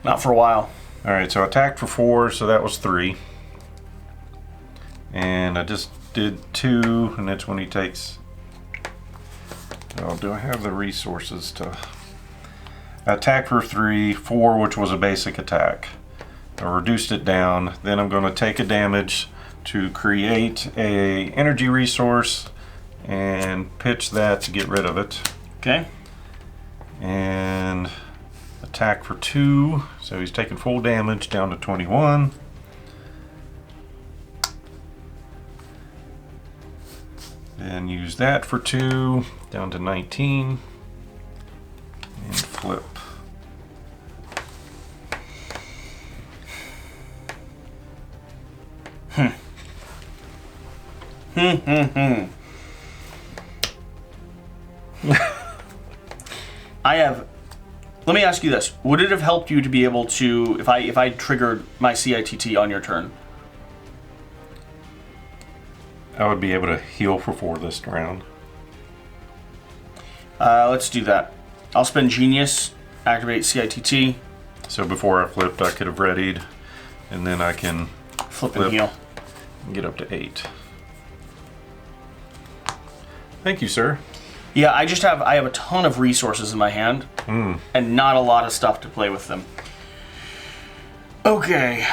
Not for a while. Alright, so I attacked for 4, so that was 3. And I just did 2, and that's when he takes... Oh, do I have the resources to... Attack for 3, 4, which was a basic attack. I reduced it down. Then I'm going to take a damage to create a energy resource and pitch that to get rid of it. Okay. And attack for 2, so he's taking full damage down to 21. Then use that for 2 down to 19 and flip. I have. Let me ask you this: would it have helped you to be able to, if I triggered my CITT on your turn? I would be able to heal for 4 this round. Let's do that. I'll spend Genius, activate CITT, So before I flipped, I could have readied, and then I can flip Flip. and heal. get up to 8. Thank you, sir. Yeah, I have a ton of resources in my hand, and not a lot of stuff to play with them. Okay.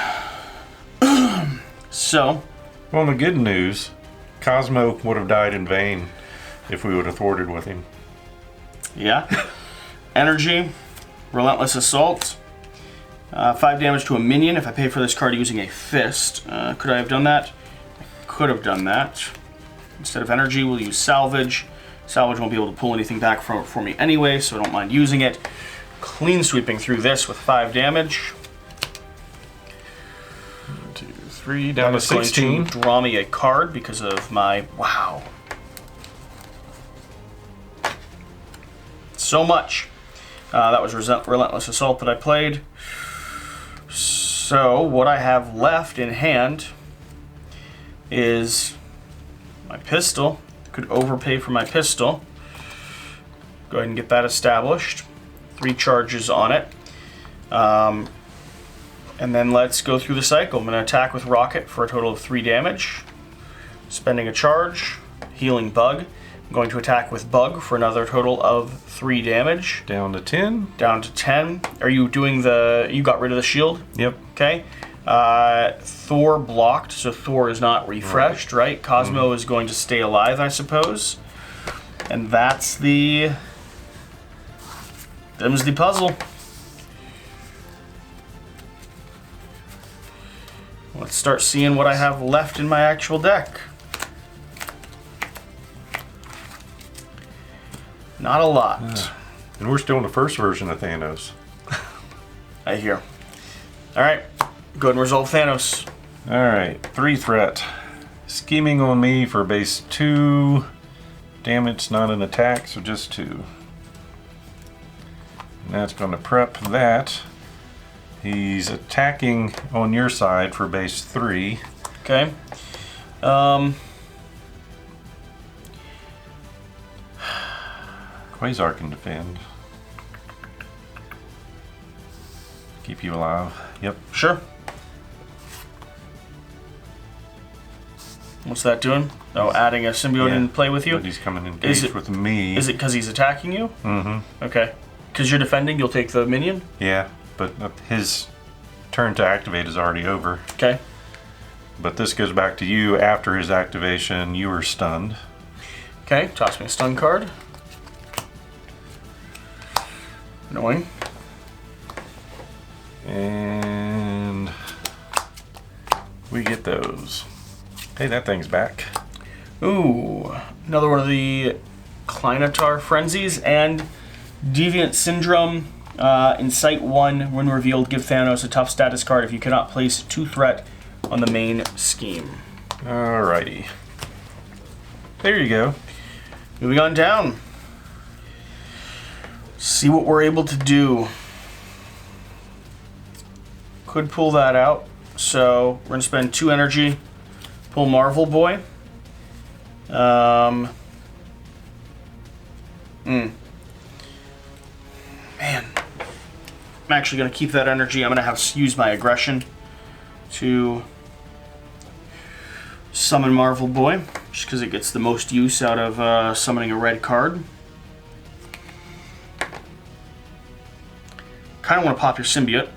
So. Well, the good news, Cosmo would have died in vain if we would have thwarted with him. Yeah. Energy, Relentless Assault. 5 damage to a minion if I pay for this card using a fist. Could I have done that? I could have done that. Instead of energy, we'll use salvage. Salvage won't be able to pull anything back for me anyway, so I don't mind using it. Clean sweeping through this with 5 damage. 1, 2, 3, down to 16. Going to draw me a card because of my... Wow. So much. That was Relentless Assault that I played. So, what I have left in hand is my pistol. Could overpay for my pistol. Go ahead and get that established. 3 charges on it. And then let's go through the cycle. I'm going to attack with Rocket for a total of 3 damage. Spending a charge. Healing Bug. I'm going to attack with Bug for another total of 3 damage. Down to 10. Down to 10. Are you doing the... You got rid of the shield? Yep. Okay. Thor blocked, so Thor is not refreshed, right? Cosmo is going to stay alive, I suppose. And that's the... Them's the puzzle. Let's start seeing what I have left in my actual deck. Not a lot. And we're still in the first version of Thanos. I hear. Alright, go ahead and resolve Thanos. Alright, 3 threat. Scheming on me for base 2. Damage, not an attack, so just 2. And that's going to prep that. He's attacking on your side for base 3. Okay. Quasar can defend. Keep you alive. Yep. Sure. What's that doing? Oh, adding a symbiote in play with you? But he's coming engaged with me. Is it because he's attacking you? Mm-hmm. Okay. Because you're defending, you'll take the minion? Yeah, but his turn to activate is already over. Okay. But this goes back to you after his activation. You were stunned. Okay, toss me a stun card. Annoying. And we get those. Hey, that thing's back. Ooh, another one of the Kleinatar Frenzies and Deviant Syndrome. Incite 1, when revealed, give Thanos a tough status card if you cannot place 2 threat on the main scheme. Alrighty. There you go. Moving on down. See what we're able to do. Could pull that out. So we're gonna spend 2 energy. Pull Marvel Boy. Man. I'm actually going to keep that energy. I'm going to have use my aggression to summon Marvel Boy, just because it gets the most use out of summoning a red card. Kind of want to pop your symbiote.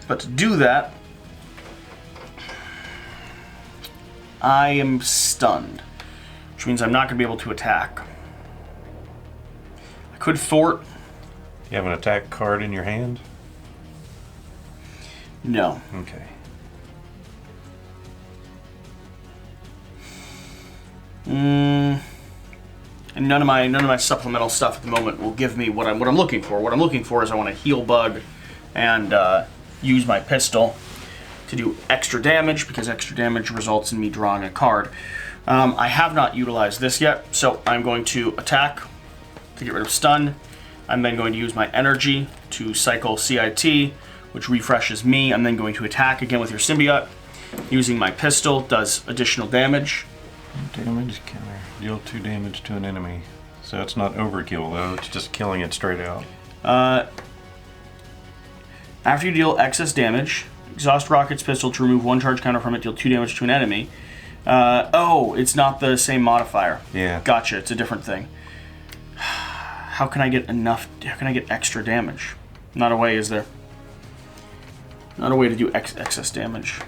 But to do that, I am stunned, which means I'm not going to be able to attack. I could thwart. You have an attack card in your hand? No. Okay. And none of my supplemental stuff at the moment will give me what I'm looking for. What I'm looking for is I want to heal Bug and use my pistol to do extra damage, because extra damage results in me drawing a card. I have not utilized this yet, so I'm going to attack to get rid of stun. I'm then going to use my energy to cycle CIT, which refreshes me. I'm then going to attack again with your symbiote. Using my pistol does additional damage. Damage counter. Deal 2 damage to an enemy. So it's not overkill though, it's just killing it straight out. After you deal excess damage, exhaust Rocket's pistol to remove 1 charge counter from it, deal 2 damage to an enemy. Oh, it's not the same modifier. Yeah. Gotcha, it's a different thing. How can I get extra damage? Not a way, is there? Not a way to do excess damage.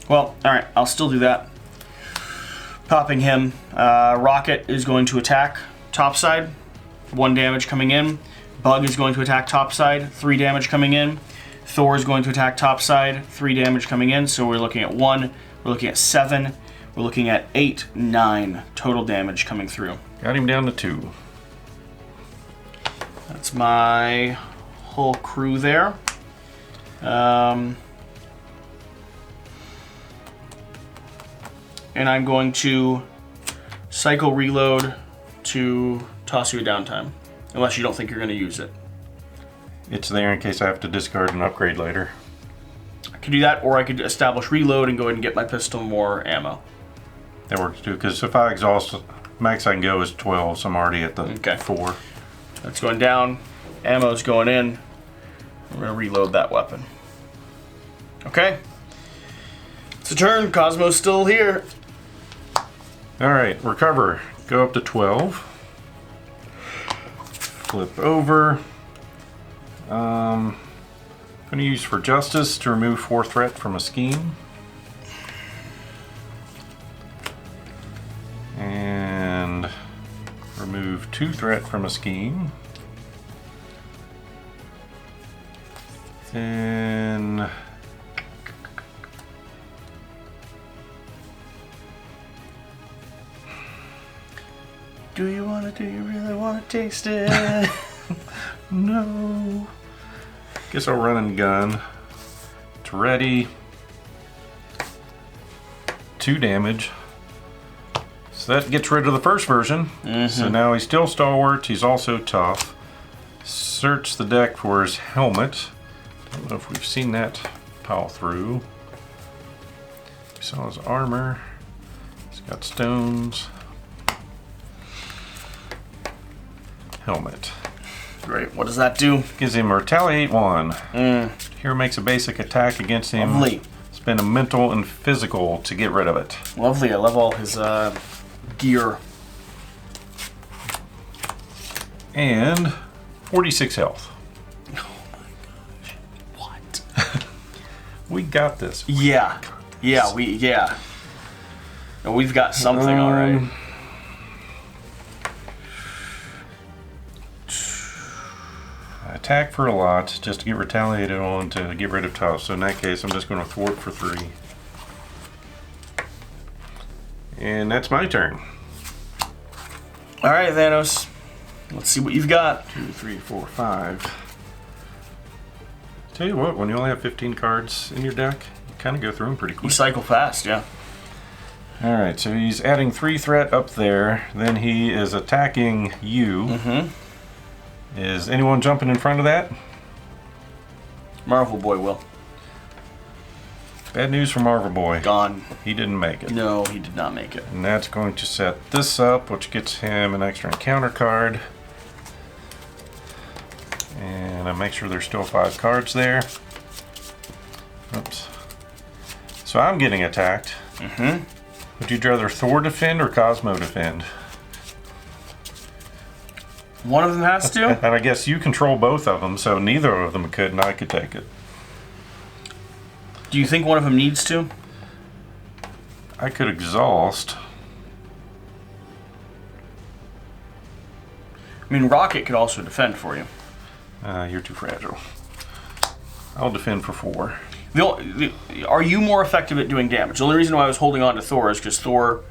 Well, alright, I'll still do that. Popping him. Rocket is going to attack topside. 1 damage coming in. Bug is going to attack topside. 3 damage coming in. Thor is going to attack topside. 3 damage coming in. So we're looking at 1. We're looking at 7. We're looking at 8, 9 total damage coming through. Got him down to 2. That's my whole crew there. And I'm going to cycle reload to toss you a downtime. Unless you don't think you're going to use it. It's there in case I have to discard and upgrade later. I could do that, or I could establish reload and go ahead and get my pistol more ammo. That works too, because if I exhaust, max I can go is 12, so I'm already at the 4. That's going down. Ammo's going in. I'm going to reload that weapon. Okay. It's a turn. Cosmo's still here. Alright, recover. Go up to 12. Flip over. I'm going to use for justice to remove 4 threat from a scheme. And remove 2 threat from a scheme. Then Do you really want to taste it? no. Guess I'll run and gun. It's ready. 2 damage. So that gets rid of the first version. So now he's still stalwart. He's also tough. Search the deck for his helmet. Don't know if we've seen that pile through. We saw his armor. He's got stones. Helmet. Great. What does that do? Gives him a retaliate 1. Hero makes a basic attack against him. Lovely. Spend a mental and physical to get rid of it. Lovely. I love all his gear. And 46 health. Oh my gosh. What? We got this. Yeah. Yeah, we've got something, all right. Attack for a lot, just to get retaliated on to get rid of tough. So in that case, I'm just going to thwart for 3. And that's my turn. All right, Thanos. Let's see what you've got. 2, 3, 4, 5. Tell you what, when you only have 15 cards in your deck, you kind of go through them pretty You quick. cycle fast, yeah. Alright, so he's adding 3 threat up there. Then he is attacking you. Is anyone jumping in front of that? Marvel Boy will. Bad news for Marvel Boy. Gone. He didn't make it. No, he did not make it. And that's going to set this up, which gets him an extra encounter card. And I make sure there's still 5 cards there. Oops. So I'm getting attacked. Would you rather Thor defend or Cosmo defend? One of them has to? And I guess you control both of them, so neither of them could, and I could take it. Do you think one of them needs to? I could exhaust. I mean, Rocket could also defend for you. You're too fragile. I'll defend for 4. Are you more effective at doing damage? The only reason why I was holding on to Thor is because Thor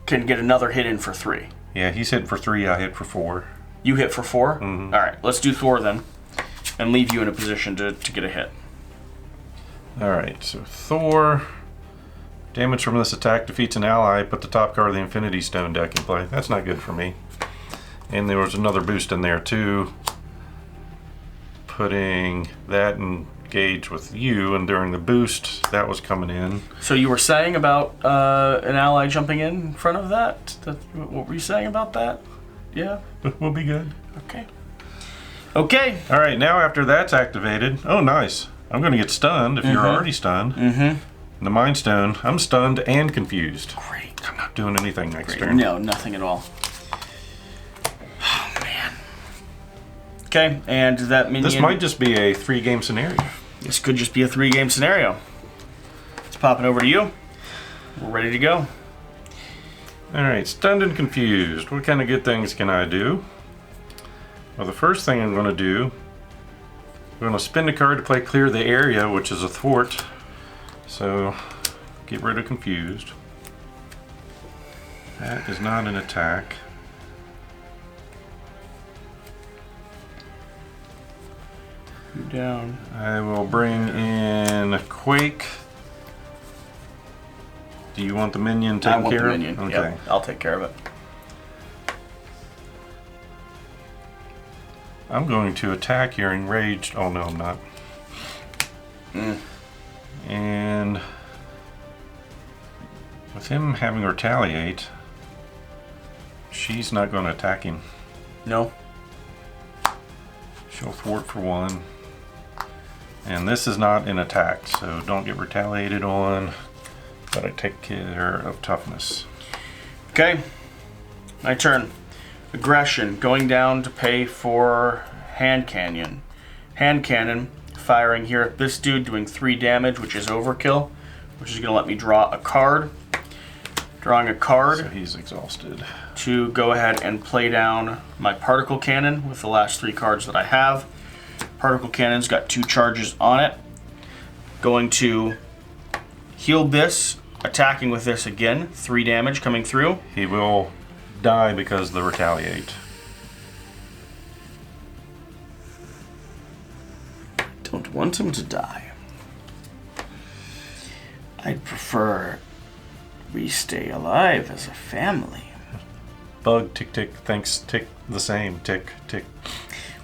can get another hit in for 3. Yeah, he's hitting for 3, I hit for 4. You hit for 4? All right, let's do Thor then, and leave you in a position to get a hit. Alright, so Thor. Damage from this attack defeats an ally. Put the top card of the Infinity Stone deck in play. That's not good for me. And there was another boost in there too. Putting that engage with you, and during the boost, that was coming in. So you were saying about an ally jumping in front of that? What were you saying about that? Yeah? We'll be good. Okay. Okay. All right, now after that's activated, oh nice. I'm going to get stunned if you're already stunned. The Mind Stone, I'm stunned and confused. Great. I'm not doing anything next Great. turn. No, nothing at all. Oh, man. Okay, and that minion... This might just be a 3-game scenario. This could just be a 3-game scenario. It's popping over to you. We're ready to go. All right, stunned and confused. What kind of good things can I do? Well, the first thing I'm going to do, I'm going to spend a card to play Clear the Area, which is a thwart. So, get rid of confused. That is not an attack. You're down. I will bring in Quake. Do you want the minion taken care of? Minion. Okay. Yep, I'll take care of it. I'm going to attack your enraged. Oh no, I'm not. And with him having retaliate, she's not going to attack him. No. She'll thwart for 1. And this is not an attack, so don't get retaliated on. But I take care of toughness. Okay. My turn. Aggression. Going down to pay for hand cannon. Hand cannon. Firing here at this dude, doing 3 damage, which is overkill. Which is going to let me draw a card. Drawing a card. So he's exhausted. To go ahead and play down my particle cannon with the last 3 cards that I have. Particle cannon's got 2 charges on it. Going to heal this, attacking with this again. 3 damage coming through. He will die because of the retaliate. Don't want him to die. I'd prefer we stay alive as a family. Bug, tick, tick, thanks, tick, the same, tick, tick.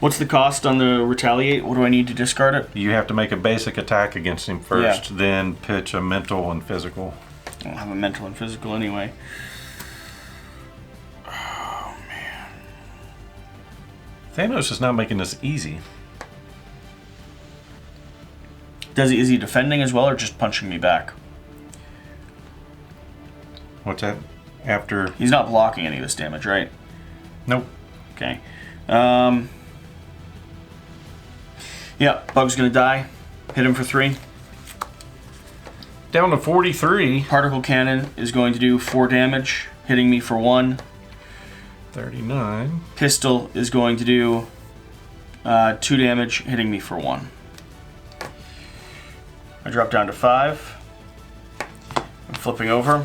What's the cost on the retaliate? What do I need to discard it? You have to make a basic attack against him first, then pitch a mental and physical. I don't have a mental and physical anyway. Oh, man. Thanos is not making this easy. Is he defending as well or just punching me back? What's that? After... He's not blocking any of this damage, right? Nope. Okay. Yeah, Bug's gonna die. Hit him for 3. Down to 43. Particle cannon is going to do 4 damage, hitting me for 1. 39. Pistol is going to do 2 damage, hitting me for 1. I drop down to 5. I'm flipping over.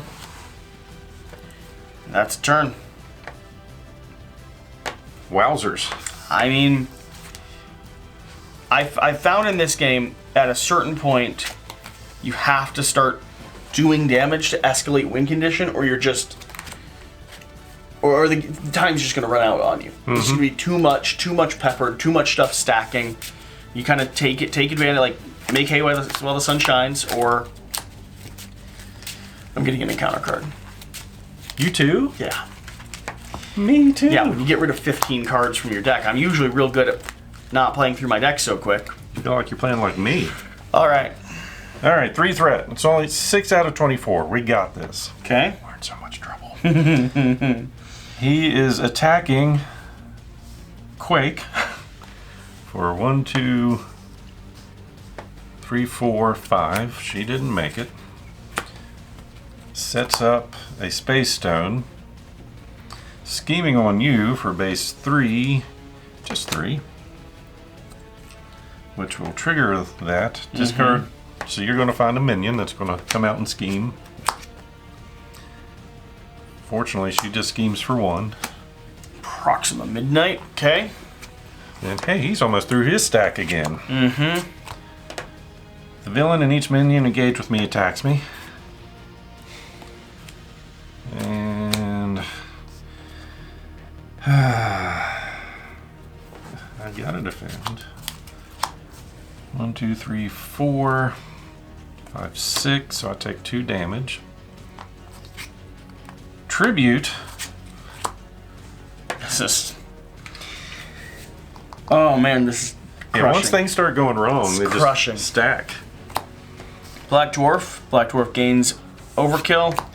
That's a turn. Wowzers. I mean, I found in this game, at a certain point, you have to start doing damage to escalate win condition, or you're just... Or the time's just going to run out on you. It's going to be too much peppered, too much stuff stacking. You kind of take advantage, like, make hay while the sun shines, or... I'm getting an encounter card. You too? Yeah. Me too. Yeah, when you get rid of 15 cards from your deck, I'm usually real good at not playing through my deck so quick. You feel like you're playing like me. All right. All right, 3 threat. It's only 6 out of 24. We got this. Okay. We're in so much trouble. He is attacking Quake for 1, 2, 3, 4, 5. She didn't make it. Sets up a Space Stone. Scheming on you for base 3, just 3. Which will trigger that. Discard. So you're going to find a minion that's going to come out and scheme. Fortunately, she just schemes for 1. Proxima Midnight. Okay. And hey, he's almost through his stack again. The villain and each minion engaged with me attacks me. And I gotta defend. 1, 2, 3, 4, 5, 6. So I take 2 damage. Tribute. This is... Oh man, this is crushing. Yeah, once things start going wrong, they crushing. just stack. Black Dwarf. Black Dwarf gains overkill.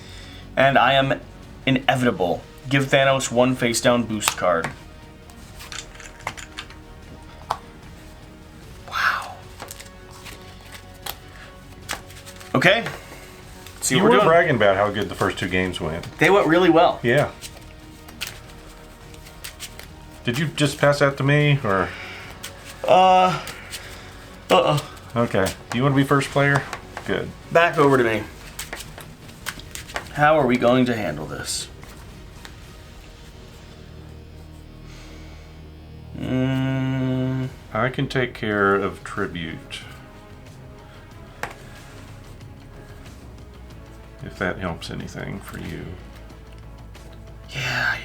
And I am inevitable. Give Thanos 1 face down boost card. Wow. Okay. Let's see You what we're were doing. bragging about how good the first 2 games went. They went really well. Yeah. Did you just pass that to me, or? Okay. You want to be first player? Good. Back over to me. How are we going to handle this? I can take care of tribute. If that helps anything for you. Yeah.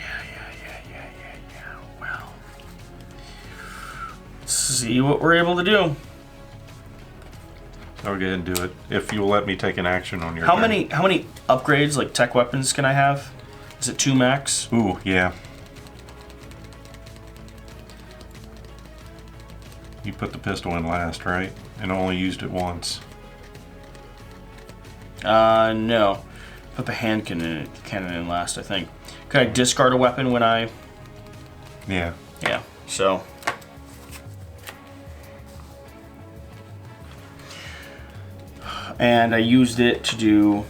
Well, let's see what we're able to do. I'll go ahead and do it. If you'll let me take an action on your How turn. many upgrades, like tech weapons, can I have? Is it 2 max? Ooh, yeah. You put the pistol in last, right? And only used it once. No. Put the hand cannon in last, I think. Could I discard a weapon when I... Yeah. Yeah, so... And I used it to do...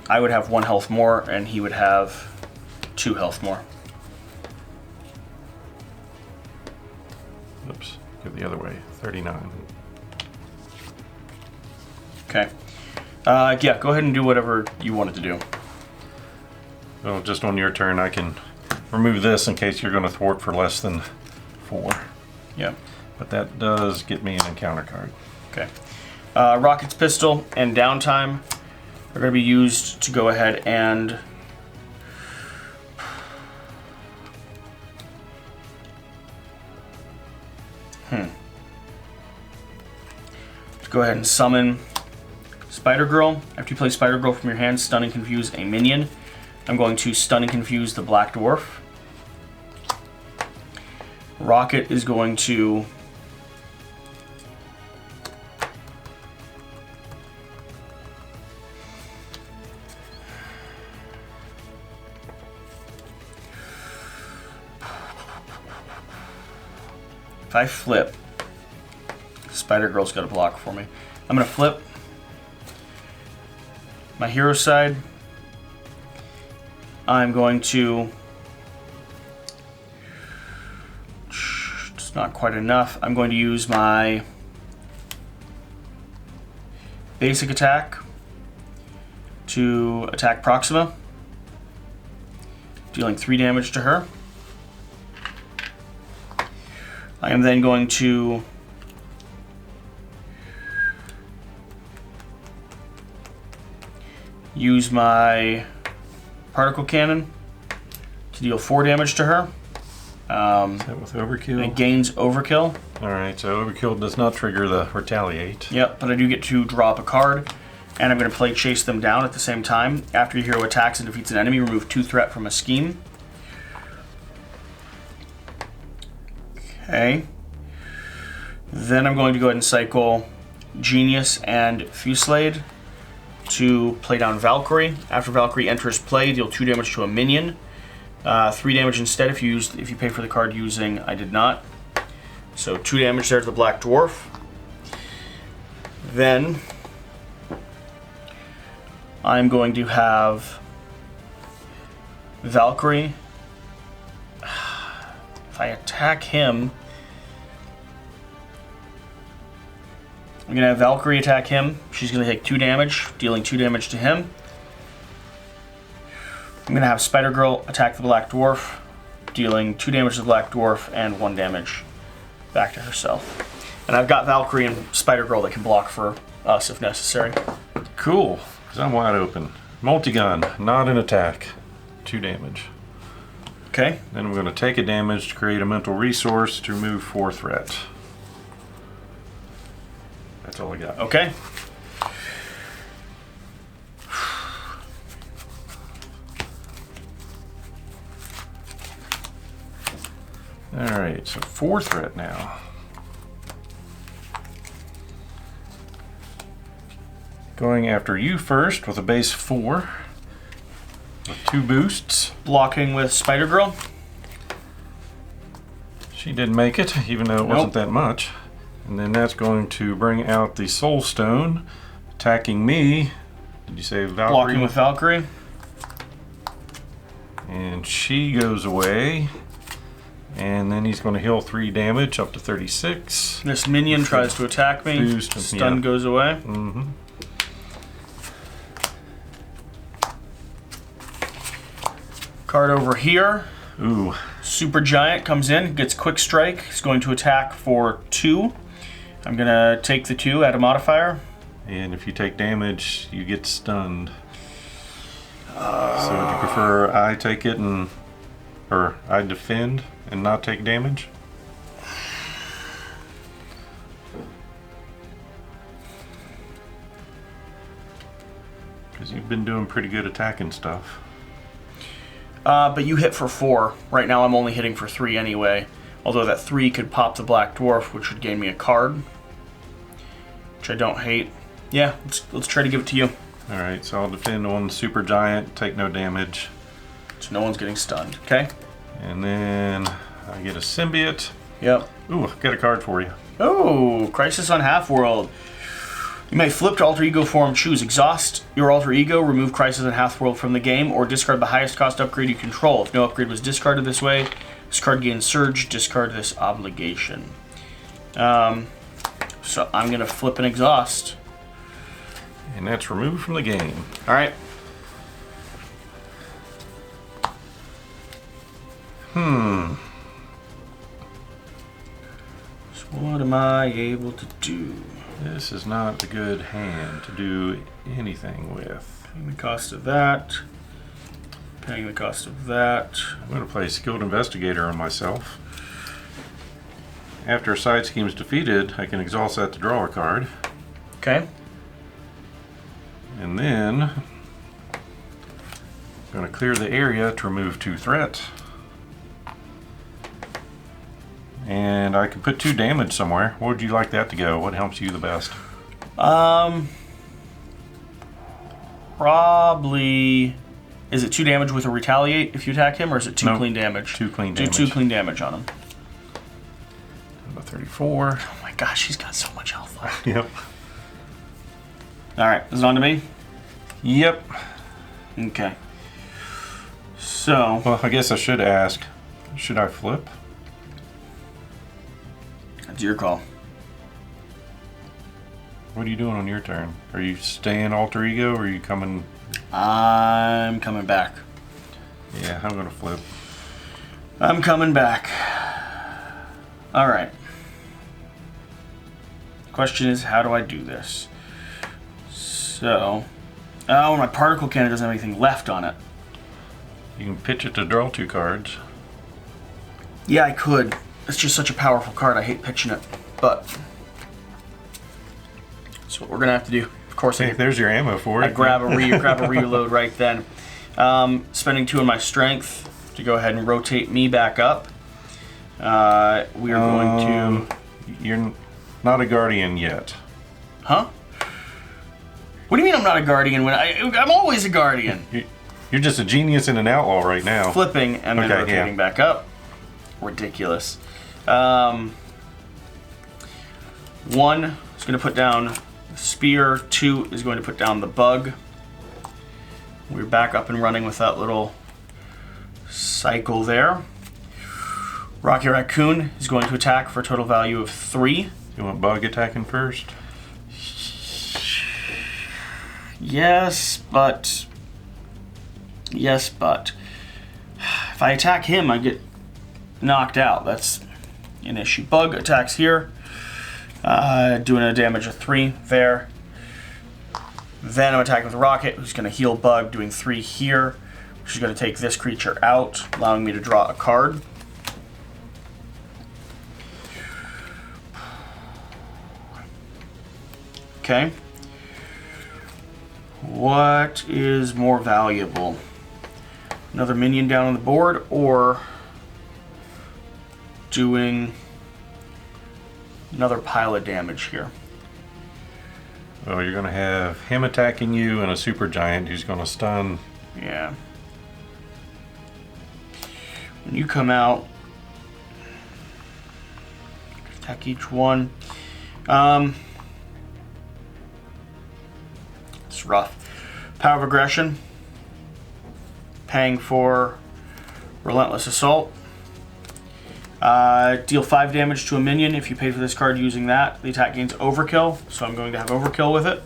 I would have 1 health more, and he would have 2 health more. Oops. Go the other way. 39. Okay. Yeah, go ahead and do whatever you wanted to do. Well, just on your turn, I can remove this in case you're going to thwart for less than 4. Yeah. But that does get me an encounter card. Okay. Rocket's pistol and downtime are going to be used to go ahead and... Let's go ahead and summon Spider-Girl. After you play Spider-Girl from your hand, stun and confuse a minion. I'm going to stun and confuse the Black Dwarf. Rocket is going to... If I flip, Spider-Girl's got a block for me. I'm going to flip my hero side. I'm going to... It's not quite enough. I'm going to use my basic attack to attack Proxima, dealing 3 damage to her. I am then going to use my particle cannon to deal 4 damage to her. Is that with overkill? It gains overkill. Alright, so overkill does not trigger the retaliate. Yep, but I do get to drop a card, and I'm going to play Chase Them Down at the same time. After your hero attacks and defeats an enemy, remove 2 threat from a scheme. Okay. Then I'm going to go ahead and cycle Genius and Fusillade to play down Valkyrie. After Valkyrie enters play, deal 2 damage to a minion. 3 damage instead if you pay for the card using... I did not. So 2 damage there to the Black Dwarf. Then I'm going to have Valkyrie. If I attack him, I'm going to have Valkyrie attack him. She's going to take 2 damage, dealing 2 damage to him. I'm going to have Spider-Girl attack the Black Dwarf, dealing 2 damage to the Black Dwarf and 1 damage back to herself. And I've got Valkyrie and Spider-Girl that can block for us if necessary. Cool, because I'm wide open. Multi-gun, not an attack. 2 damage. Okay. Then I'm going to take a damage to create a mental resource to remove 4 threat. That's all I got. Okay. Alright, so 4 threat now. Going after you first with a base 4. With 2 boosts. Blocking with Spider Girl. She didn't make it, even though it wasn't that much. And then that's going to bring out the Soul Stone, attacking me. Did you say Valkyrie? Blocking with Valkyrie. And she goes away. And then he's going to heal 3 damage up to 36. This minion tries to attack me. Boost, Stun goes away. Mm-hmm. Card over here. Ooh. Super Giant comes in, gets Quick Strike. He's going to attack for 2. I'm going to take the 2, add a modifier. And if you take damage, you get stunned. So would you prefer I take it or I defend and not take damage? Because you've been doing pretty good attacking stuff. But you hit for 4. Right now I'm only hitting for 3 anyway. Although that 3 could pop the Black Dwarf, which would gain me a card. Which I don't hate. Yeah, let's try to give it to you. Alright, so I'll defend on Super Giant, take no damage. So no one's getting stunned, okay? And then I get a Symbiote. Yep. Ooh, I've got a card for you. Oh, Crisis on Half-World. You may flip to Alter Ego form, choose Exhaust your Alter Ego, remove Crisis on Half-World from the game, or discard the highest cost upgrade you control. If no upgrade was discarded this way, this card gains Surge, discard this obligation. So I'm going to flip an Exhaust. And that's removed from the game. Alright. So what am I able to do? This is not a good hand to do anything with. Paying the cost of that. Paying the cost of that. I'm going to play Skilled Investigator on myself. After a side scheme is defeated, I can exhaust that to draw a card. Okay. And then I'm going to clear the area to remove 2 threats. And I can put 2 damage somewhere. What would you like that to go? What helps you the best? Probably. Is it 2 damage with a retaliate if you attack him, or is it 2 clean damage? 2 clean damage. Do 2 clean damage on him. Number 34. Oh my gosh, he's got so much health left. Yep. Alright, is it on to me? Yep. Okay. So. Well, I guess I should ask, should I flip? That's your call. What are you doing on your turn? Are you staying Alter Ego, or are you coming? I'm coming back. Yeah, I'm going to flip. I'm coming back. Alright. Question is, how do I do this? So. Oh, my particle cannon doesn't have anything left on it. You can pitch it to draw 2 cards. Yeah, I could. It's just such a powerful card. I hate pitching it. But. That's what we're going to have to do. Of course, Hey, there's your ammo for it. I grab a reload right then. Spending 2 on my strength to go ahead and rotate me back up. We are going to. You're not a guardian yet. Huh? What do you mean I'm not a guardian? When I'm always a guardian. You're just a genius and an outlaw right now. Flipping and then rotating back up. Ridiculous. 1 is going to put down the spear. 2 is going to put down the bug. We're back up and running with that little cycle there. Rocky Raccoon is going to attack for a total value of 3. You want bug attacking first? Yes, but if I attack him, I get knocked out. That's an issue. Bug attacks here, doing a damage of 3 there. Then I'm attacking with Rocket, who's going to heal Bug, doing 3 here, which is going to take this creature out, allowing me to draw a card. Okay. What is more valuable? Another minion down on the board, or doing another pile of damage here? So you're going to have him attacking you and a super giant who's going to stun. Yeah. When you come out, attack each one. It's rough. Power of aggression. Paying for relentless assault. Deal 5 damage to a minion if you pay for this card using that. The attack gains overkill, so I'm going to have overkill with it.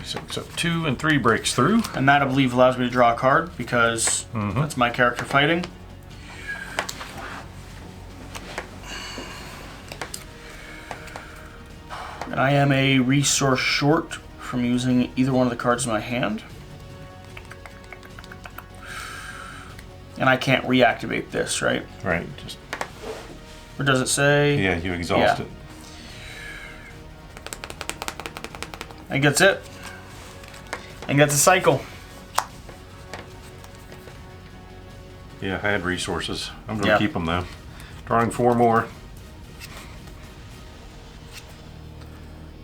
So 2 and 3 breaks through. And that, I believe, allows me to draw a card because that's my character fighting. And I am a resource short from using either one of the cards in my hand. And I can't reactivate this, right? Right. Just. Or does it say? Yeah, you exhaust it. I think that's it. I think that's a cycle. Yeah, I had resources. I'm going to keep them though. Drawing 4 more.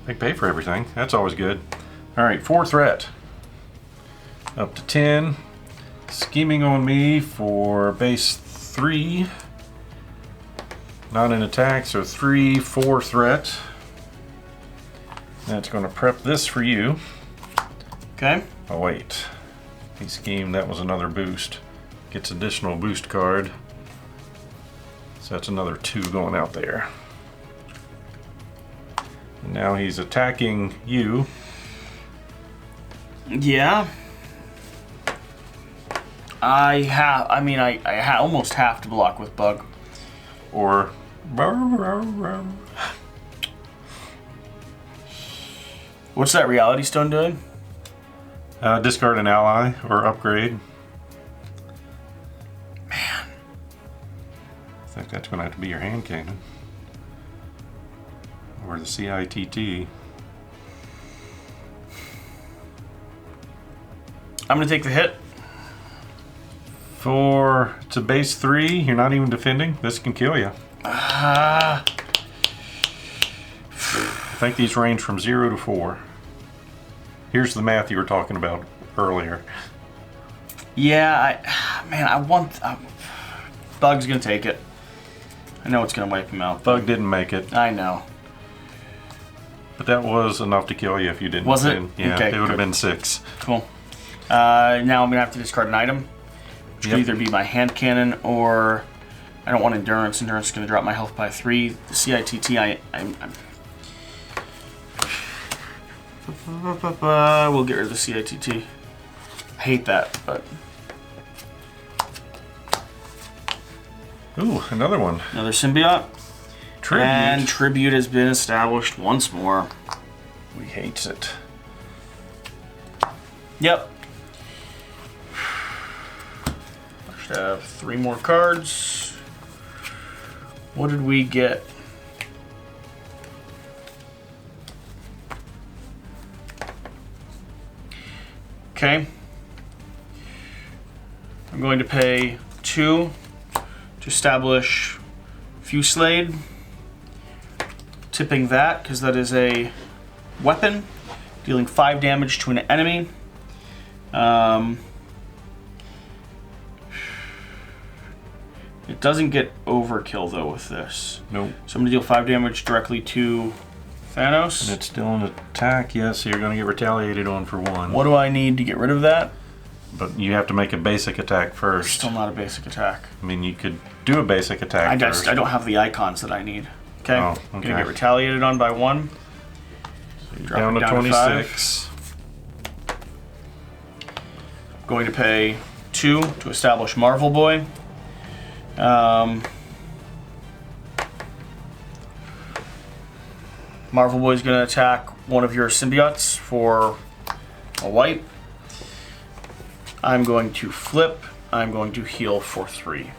They pay for everything. That's always good. Alright, 4 threat. Up to 10. Scheming on me for base 3. Not an attack, so 3, 4 threat. That's going to prep this for you. Okay. Oh wait. He schemed, that was another boost. Gets additional boost card. So that's another 2 going out there. And now he's attacking you. Yeah. I almost have to block with bug. Or What's that reality stone doing? discard an ally or upgrade. Man. I think that's going to have to be your hand cannon. Or the CITT. I'm going to take the hit. For to base 3, you're not even defending. This can kill you. I think these range from 0 to 4. Here's the math you were talking about earlier. Yeah, I want... Bug's going to take it. I know it's going to wipe him out. Bug didn't make it. I know. But that was enough to kill you if you didn't. Was it? Yeah, okay, it would have been 6. Cool. Now I'm going to have to discard an item. Which could either be my hand cannon or... I don't want endurance. Endurance is going to drop my health by 3. The CITT, we'll get rid of the CITT. I hate that, but... Ooh, another one. Another symbiote. Tribute. And tribute has been established once more. We hates it. Yep. I should have 3 more cards. What did we get? Okay. I'm going to pay 2 to establish Fusillade. Tipping that, because that is a weapon. Dealing 5 damage to an enemy. It doesn't get overkill though with this. Nope. So I'm going to deal 5 damage directly to Thanos. And it's still an attack, yes, so you're going to get retaliated on for 1. What do I need to get rid of that? But you have to make a basic attack first. Still not a basic attack. I mean, you could do a basic attack first. I don't have the icons that I need. Okay. Oh, okay. I'm going to get retaliated on by 1. So you drop Down it to down 26. To 5. Going to pay 2 to establish Marvel Boy. Marvel Boy is going to attack one of your symbiotes for a wipe. I'm going to flip. I'm going to heal for 3.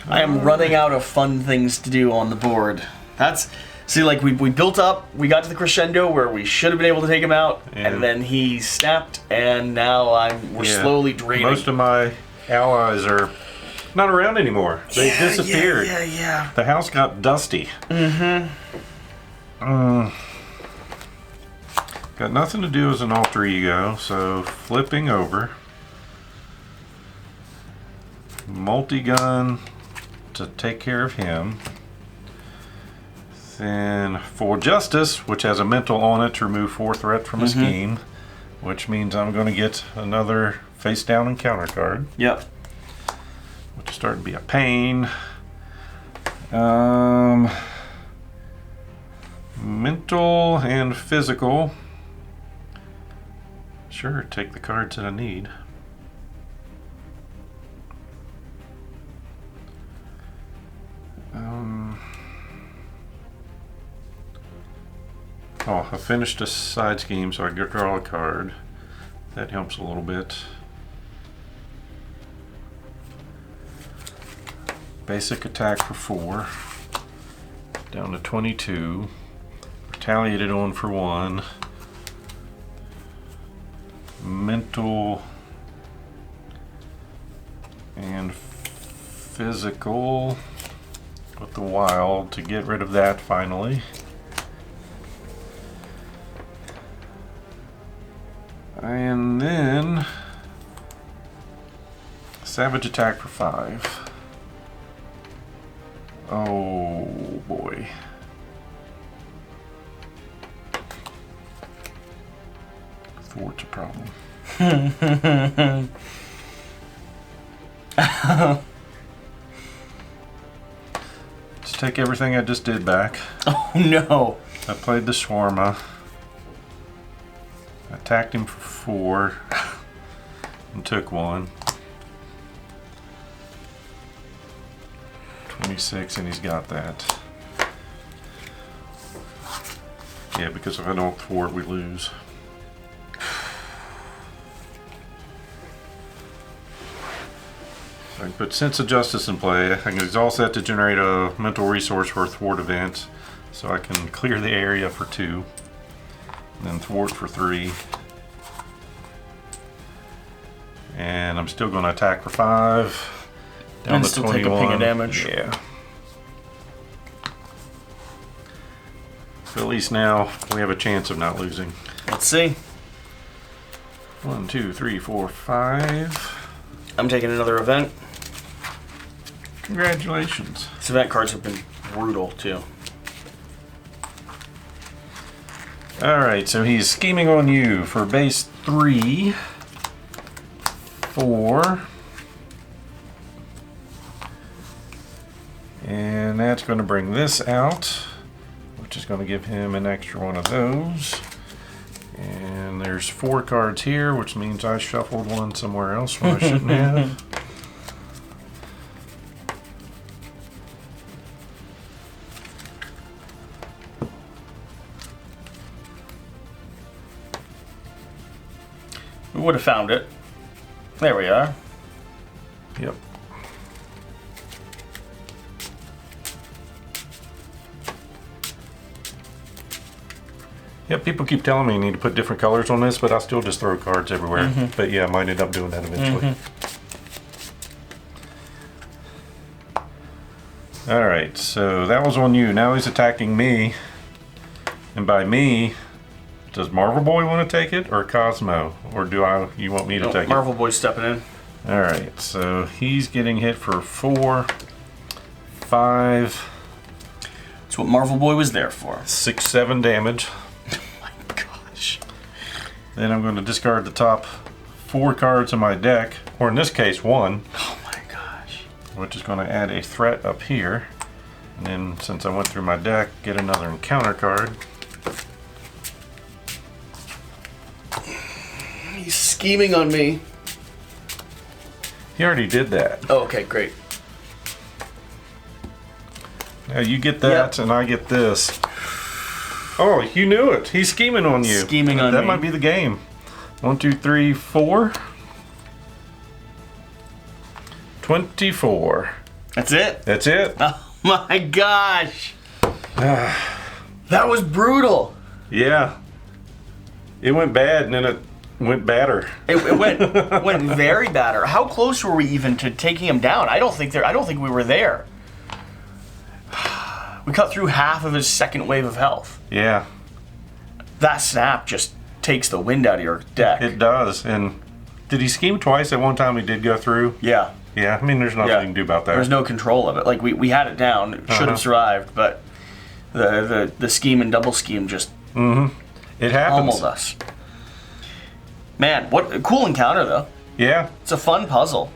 I am running out of fun things to do on the board. See, like we built up, we got to the crescendo where we should have been able to take him out, and then he snapped, and now we're slowly draining. Most of my allies are not around anymore. They disappeared. Yeah. The house got dusty. Got nothing to do as an alter ego, so flipping over. Multi-gun to take care of him. Then for justice, which has a mental on it to remove 4 threat from a scheme, which means I'm going to get another face down encounter card. Yep. Which is starting to be a pain. Mental and physical. Sure, take the cards that I need. Oh, I finished a side scheme, so I get draw a card. That helps a little bit. Basic attack for 4. Down to 22. Retaliated on for 1. Mental and physical with the wild to get rid of that finally. And then savage attack for 5. Oh boy. Thwart's a problem. Let's take everything I just did back. Oh no. I played the Shawarma. Attacked him for 4 and took 1. 26 and he's got that. Yeah, because if I don't thwart, we lose. I can put Sense of Justice in play. I can exhaust that to generate a mental resource for a thwart event. So I can clear the area for 2. And then thwart for 3. And I'm still going to attack for 5. Down and to still 21. take a ping of damage. Yeah. So at least now we have a chance of not losing. Let's see. 1, 2, 3, 4, 5. I'm taking another event. Congratulations. These event cards have been brutal too. Alright, so he's scheming on you for base 3, 4. And that's going to bring this out, which is going to give him an extra one of those. And there's 4 cards here, which means I shuffled one somewhere else when I shouldn't have. We would have found it. There we are. Yep. Yep, people keep telling me you need to put different colors on this, but I still just throw cards everywhere. But yeah, I might end up doing that eventually. Alright, so that was on you. Now he's attacking me. And by me, does Marvel Boy want to take it or Cosmo? Or you want me to take Marvel Boy's stepping in. it? Alright, so he's getting hit for 4, 5. That's what Marvel Boy was there for. 6, 7 damage. Oh my gosh. Then I'm going to discard the top 4 cards of my deck, or in this case 1, Oh my gosh. which is going to add a threat up here. And then since I went through my deck, get another encounter card. He's scheming on me. He already did that. Oh, okay, great. Now you get that, and I get this. Oh, you knew it. He's scheming on you. Scheming on that me. might be the game. 1, 2, 3, 4. 24. That's it? That's it. Oh my gosh. That was brutal. Yeah. It went bad, and then it Went batter. It went very batter. How close were we even to taking him down? I don't think we were there. We cut through half of his second wave of health. Yeah. That snap just takes the wind out of your deck. It does. And did he scheme twice at one time? He did go through. Yeah. Yeah. I mean, there's nothing you can do about that. There's no control of it. Like we had it down. It should have survived, but the scheme and double scheme just It happens. pummeled us. Man, what a cool encounter though. Yeah. It's a fun puzzle.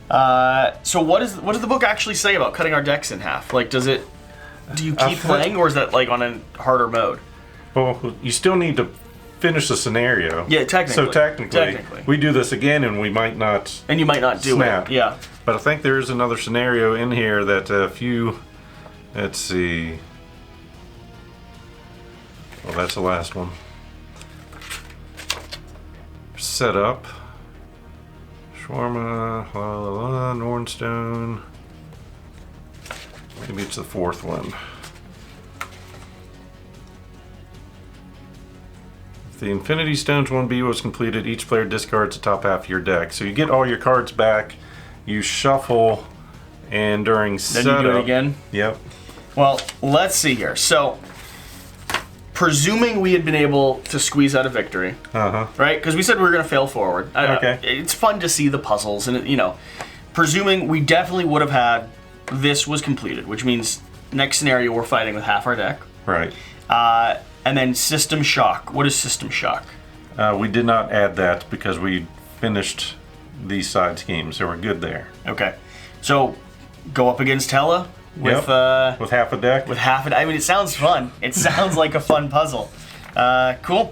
So what does the book actually say about cutting our decks in half? Like, do you keep playing, or is that like on a harder mode? Well, you still need to finish the scenario. Yeah, technically. So technically, we do this again, and we might not. And you might not do snap. it. Yeah. But I think there is another scenario in here that if you, let's see. Well, that's the last one. Set up. Shawarma, la la la, Nornstone. Maybe it's the fourth one. If the Infinity Stones 1B was completed, each player discards the top half of your deck. So you get all your cards back, you shuffle, and during setup... Then you do it again? Yep. Well, let's see here. So, presuming we had been able to squeeze out a victory, right? Because we said we were going to fail forward. Okay. It's fun to see the puzzles, and presuming we definitely would have had this was completed, which means next scenario we're fighting with half our deck. Right. And then System Shock. What is System Shock? We did not add that because we finished these side schemes, so we're good there. Okay. So, go up against Hela with half a deck. With half a deck. I mean, it sounds fun. It sounds like a fun puzzle. Cool.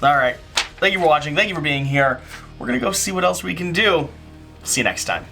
All right. Thank you for watching. Thank you for being here. We're going to go see what else we can do. See you next time.